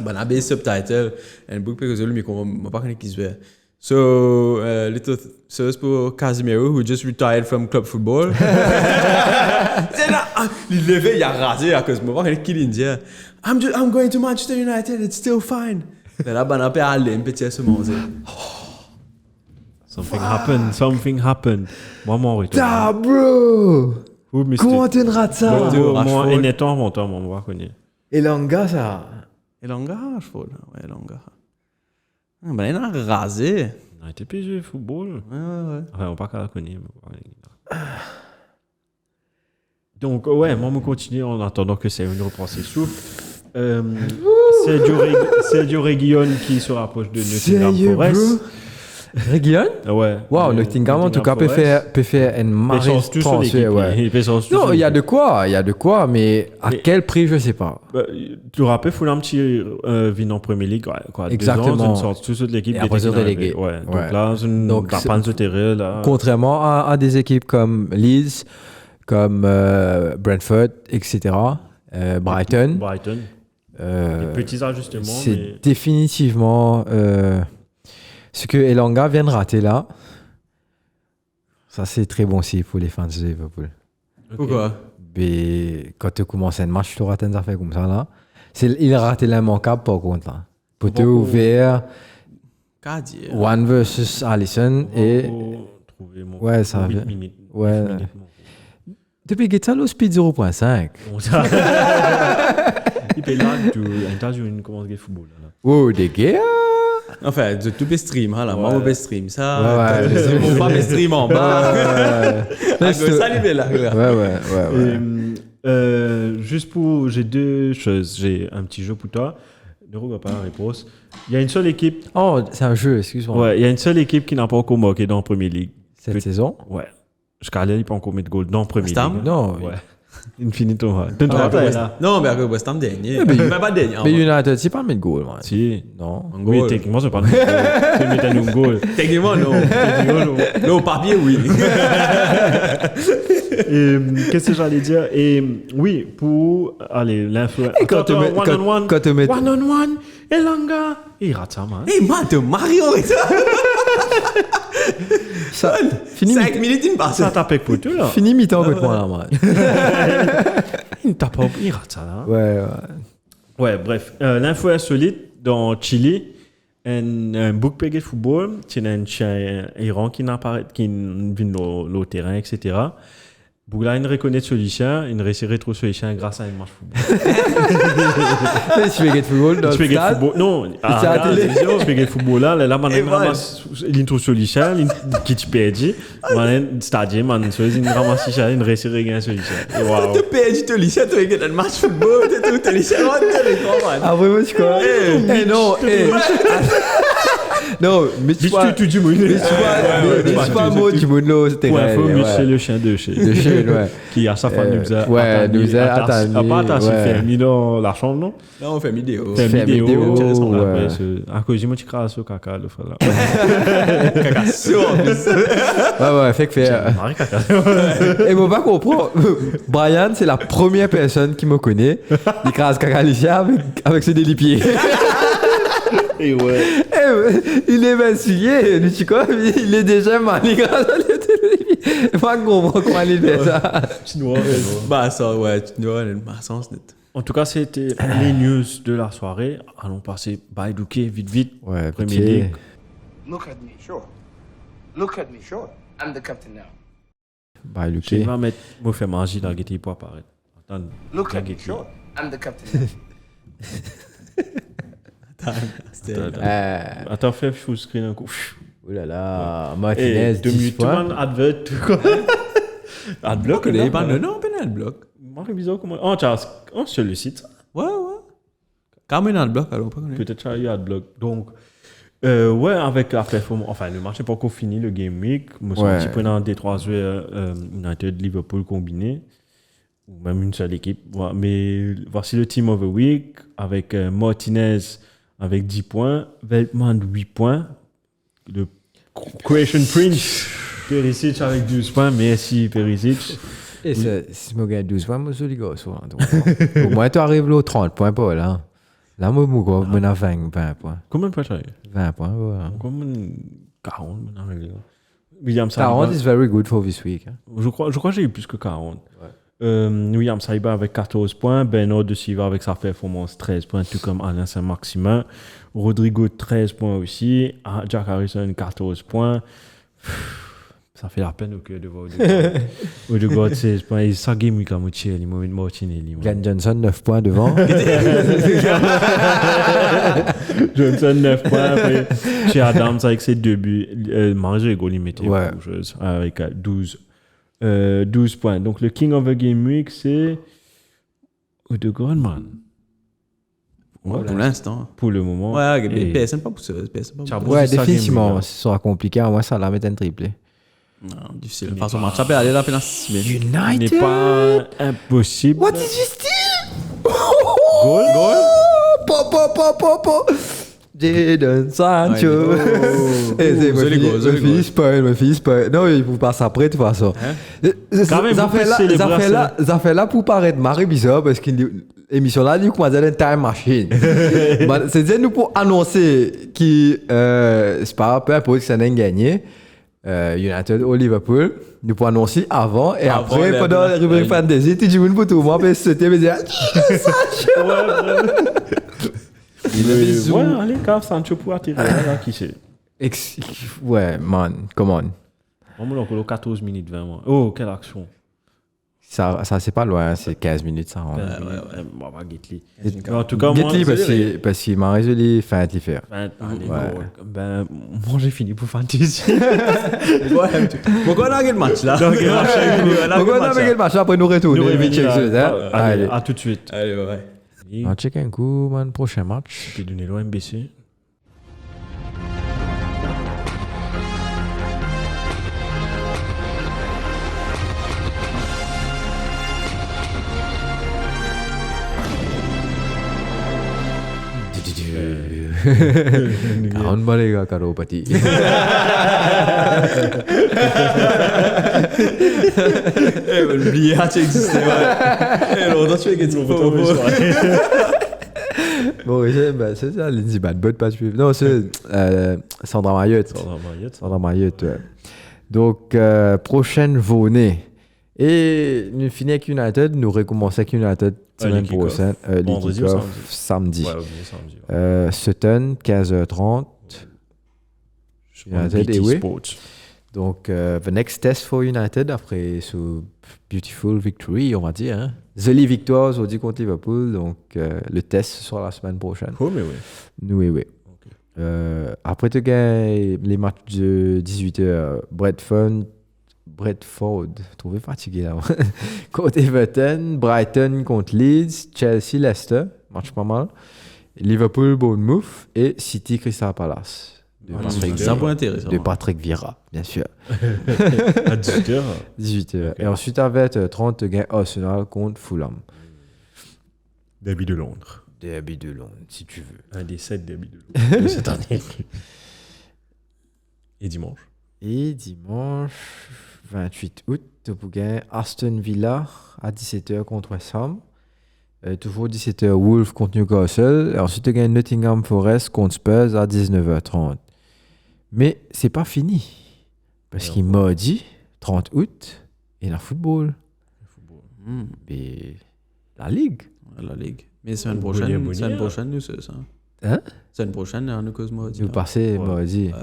Bana a subtitle. Et beaucoup peut causer le micro, je ne sais pas qui se fait. So, little service pour Casemiro, who just retired from club football. C'est là, il levait, il a rasé à cause de moi. Il dit, I'm going to Manchester United, it's still fine. Mais là, Bana peut aller un petit se manger. Something happened. Moi, mon retour. Ah, bro! Comment tu rates ça? Moi, un étant avant toi, moi, je connais. Elanga, ça. Elanga, je crois. Ouais, Elanga. Ben, il a rasé. On a été PSG football. Ouais. Enfin, on pas qu'à la connaître. Donc, ouais, moi, je continue en attendant que c'est une reprend ses souffles. Sergio Reguilón qui se rapproche de Nottingham Forest. Reguilón? Ouais. Wow, Nottingham, en tout cas, peut faire une marée de transfert. Ouais. Non, il y a de quoi, mais à quel prix, je ne sais pas. Bah, tu te rappelles, Fulham qui vient en Premier League, quoi, exactement. 2 ans, une sorte de l'équipe après, c'est délégué. Ouais. Donc là, c'est une panne de terrain. Là. Contrairement à des équipes comme Leeds, comme Brentford, etc., Brighton. Des petits ajustements. C'est définitivement ce que Elanga vient de rater là. Ça, c'est très bon signe pour les fans de Liverpool. Pourquoi? Mais quand tu commences un match, tu rates une affaire comme ça là. Il a raté l'immanquable par contre là. Poteau ouvert. One versus Alisson et. Ouais, ça va. Ouais. Depuis que tu as le speed 0.5. Il peut là, tu interviews une commande de football. Oh, des gars! Enfin, tu peux stream, là. Moi, je peux stream. Ça, on va me stream en bas. Salut, là. Ouais. Juste pour. J'ai 2 choses. J'ai un petit jeu pour toi. Ne regarde pas la réponse. Il y a une seule équipe. Oh, c'est un jeu, excuse-moi. Ouais, il y a une seule équipe qui n'a pas encore marqué dans la Premier League. Cette saison? Ouais. Jusqu'à là, il n'a pas encore mis de goal dans la Premier League. Non. Ouais. Infinito. Non, mais avec West Ham dernier. Mais pas dernier. Mais United, c'est pas le goal, man. Si. Non. Oui, techniquement, c'est pas le goal. C'est mettre un goal. Techniquement, non. Non, au papier, oui. Qu'est-ce que j'allais dire? Et oui, pour aller l'influence. Quand tu mets One-on-one, Elanga. Il rate ça, man. Hey, man, Mario, ça, fini 5 minutes, il passe. Ça tape pour tout, là. Fini mi-temps contre moi, là, man. Il tape pas, il rate ça, là. Ouais. Bref. L'info insolite dans Chili. Un bookmaker de football, il y a un chien Iran qui vient au terrain, etc. Bougla, il reconnaît ce chien, il réussit à trouver ce chien grâce à un match football. Tu fais football dans le stade? Non, c'est à la télévision. Tu fais football là, il ramasse ce chien, qui te perdit, il stade, il ramasse ce chien, il réussit à gagner ce chien. Wow. Tu perds ton chien, tu regardes un match football, tu le chien, ah oui, moi, tu crois? Non, non, mais tu vois, tu dis moi, c'est pas un mot du monde, c'était vrai. C'est le chien de chez. Ouais. Qui à chaque fois nous a attendu. Pas attaché, fait mis dans la chambre, non? Non, on fait vidéo. À cause de moi, tu crasses au caca, le frère là. Caca sûr. Ouais, fait que Et moi, pas comprendre. Brian, c'est la première personne qui me connaît. Il crasse caca Licia avec ses délipiers. Et ouais. Il est vacillé, tu vois, il est déjà mal. Il grâce à l'été. Moi, je comprends comment il fait ça. Bah, ça, ouais, tu dois aller dans sens net. En tout cas, c'était les news de la soirée. Allons passer by Douquet, vite. Ouais, Premier League. Look at me, sure. Look at me, sure. I'm the captain now. By Je vais mettre, me faire manger dans la gueule pour apparaître. Attends. Look at me, sure. I'm the captain now. Attends, fais full screen un coup. Oh là là, Martinez, 10 points. Advert, Adblock, il est pas non, pas Adblock. Moi, c'est bizarre comment. Oh, sur le site. Ouais. Quand même Adblock, alors pas connaître. Peut-être qu'il y a Adblock. Donc, ouais, avec la performance. Enfin, le match n'est pas encore fini, le Game Week. Moi, c'est un petit peu dans des 3 joueurs United, Liverpool combinés. Ou même une seule équipe. Ouais, mais voici le Team of the Week avec Martinez avec 10 points, Veltman 8 points, le Croatian Prince, Perisic avec 12 points, merci Perisic. Et si je gagne 12 points, je suis les gars. Au moins, tu arrives là aux 30 points, pas là. Là, moi, je suis 20 points. Combien de points tu as eu? 20 points, ouais. Combien 40, William Saliba. 40 is very good for this week. Hein. Je crois que j'ai eu plus que 40. Ouais. William Saliba avec 14 points, Bernardo de Silva avec sa performance 13 points, tout comme Alain Saint-Maximin. Rodrigo 13 points aussi, Jack Harrison 14 points. Ça fait la peine au cœur de voir Odegaard, c'est pas ça game week à moitié, il m'a mis Martinelli. Glenn Johnson 9 points devant. Johnson 9 points après chez Adams avec ses 2 buts. Manger goal il mettait avec 12 points. Donc le King of the Game Week c'est Odegaard man. Ouais, pour l'instant. Pour le moment. Ouais, PSN pas pour ça. Ouais, définitivement, ce sera compliqué. Moi, ça la mettre un triplé. Non, difficile. De toute façon, match aller là pendant 6 semaines. United n'est pas impossible. What is this team? Goal? Po. Jadon Sancho. Me fils pas. Non, il vous passe après de toute façon. Ça fait là pour paraître marré bizarre parce que l'émission là, nous commençons une time machine. C'est nous pour annoncer que c'est pas peu importe que ça n'ait gagné. United au Liverpool, nous pour annoncer avant et après pendant la rubrique fantasy, tu dis une pour tout moi, puis c'était me dire Sancho. Ouais, allez, car Sancho pour attirer là, qui c'est? Ouais, man, come on. On a encore 14 minutes 20. Oh, quelle action. Ça c'est pas loin, c'est 15 minutes ça. Ouais, on va Gately. En tout cas, moi, parce qu'il m'a résolu fin de faire. Ben, moi j'ai fini pour fantasy. Pourquoi on a gagné le match là? Pourquoi on a gagné le match après nous retourner? Allez, à tout de suite. Allez, ouais. On check un coup, man, prochain match. Puis donner l'OMBC. Kawan balik karo pati. Oublié à exister. Longtemps tu fais que tu Bon, c'est ça, Lindsay Bad Bud, pas suivre. Non, c'est Sandra Mayotte. Sandra Mayotte, ouais. Donc, prochaine journée. Et nous finissons avec United, nous recommençons avec United semaine prochaine. Vendredi ou samedi. Ouais, samedi. Sutton, 15h30. United et oui. Donc, the next test for United après ce beautiful victory, on va dire. Hein. Jolie victoire aujourd'hui contre Liverpool. Donc, le test sera la semaine prochaine. Oh, mais oui. Nous, oui. Okay. Après, tu gagnes les matchs de 18h. Bradford, trouvé fatigué là. Contre Everton, Brighton contre Leeds, Chelsea, Leicester, match pas mal. Liverpool, Bournemouth et City, Crystal Palace. De Patrick Vieira, bien sûr. À 18h. 18h. Okay. Et ensuite, avec 30 gains Arsenal contre Fulham. Derby de Londres. Derby de Londres, si tu veux. Un des 7 derby de Londres de cette année. Et dimanche 28 août, tu peux gagner Aston Villa à 17h contre West Ham. Toujours 17h, Wolves contre Newcastle. Et ensuite, tu gagnes Nottingham Forest contre Spurs à 19h30. Mais c'est pas fini. Parce qu'il m'a dit 30 août, et la football. Et la Ligue. La Ligue. Mais semaine prochaine, nous, c'est ça. Hein? Semaine prochaine, on a cause mardi. Nous passez mardi. Ouais.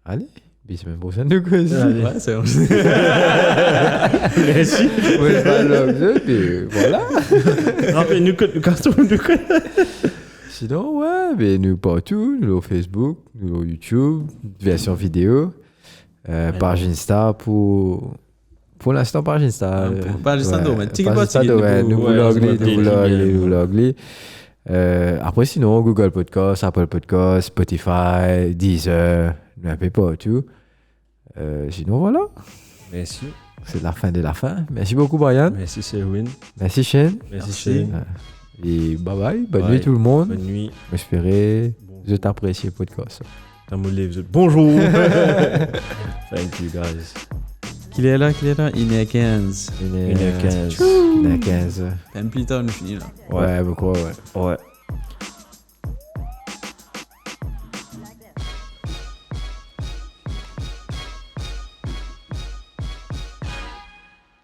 Allez. Puis semaine prochaine, nous cause. Ouais, c'est vrai. Merci. Voilà. Non, mais nous Sinon, ouais, mais nous partout. Nous au Facebook, nous au YouTube, version vidéo. Page Insta pour l'instant, page Insta. Page Insta, nous vlogli. Après, sinon, Google Podcast, Apple Podcast, Spotify, Deezer, nous un peu partout. Sinon, voilà. Merci. C'est la fin de la fin. Merci beaucoup, Brian. Merci, Selwyn. Merci, Shane. Merci, Shane. Et bye bye. Bonne nuit, tout le monde. Bonne nuit. J'espère je t'apprécie le podcast. Bonjour. Thank you, guys. Qu'il est là, il est à 15. Il est à 15. Même plus tard, on finit là. Ouais, beaucoup, ouais. Ouais.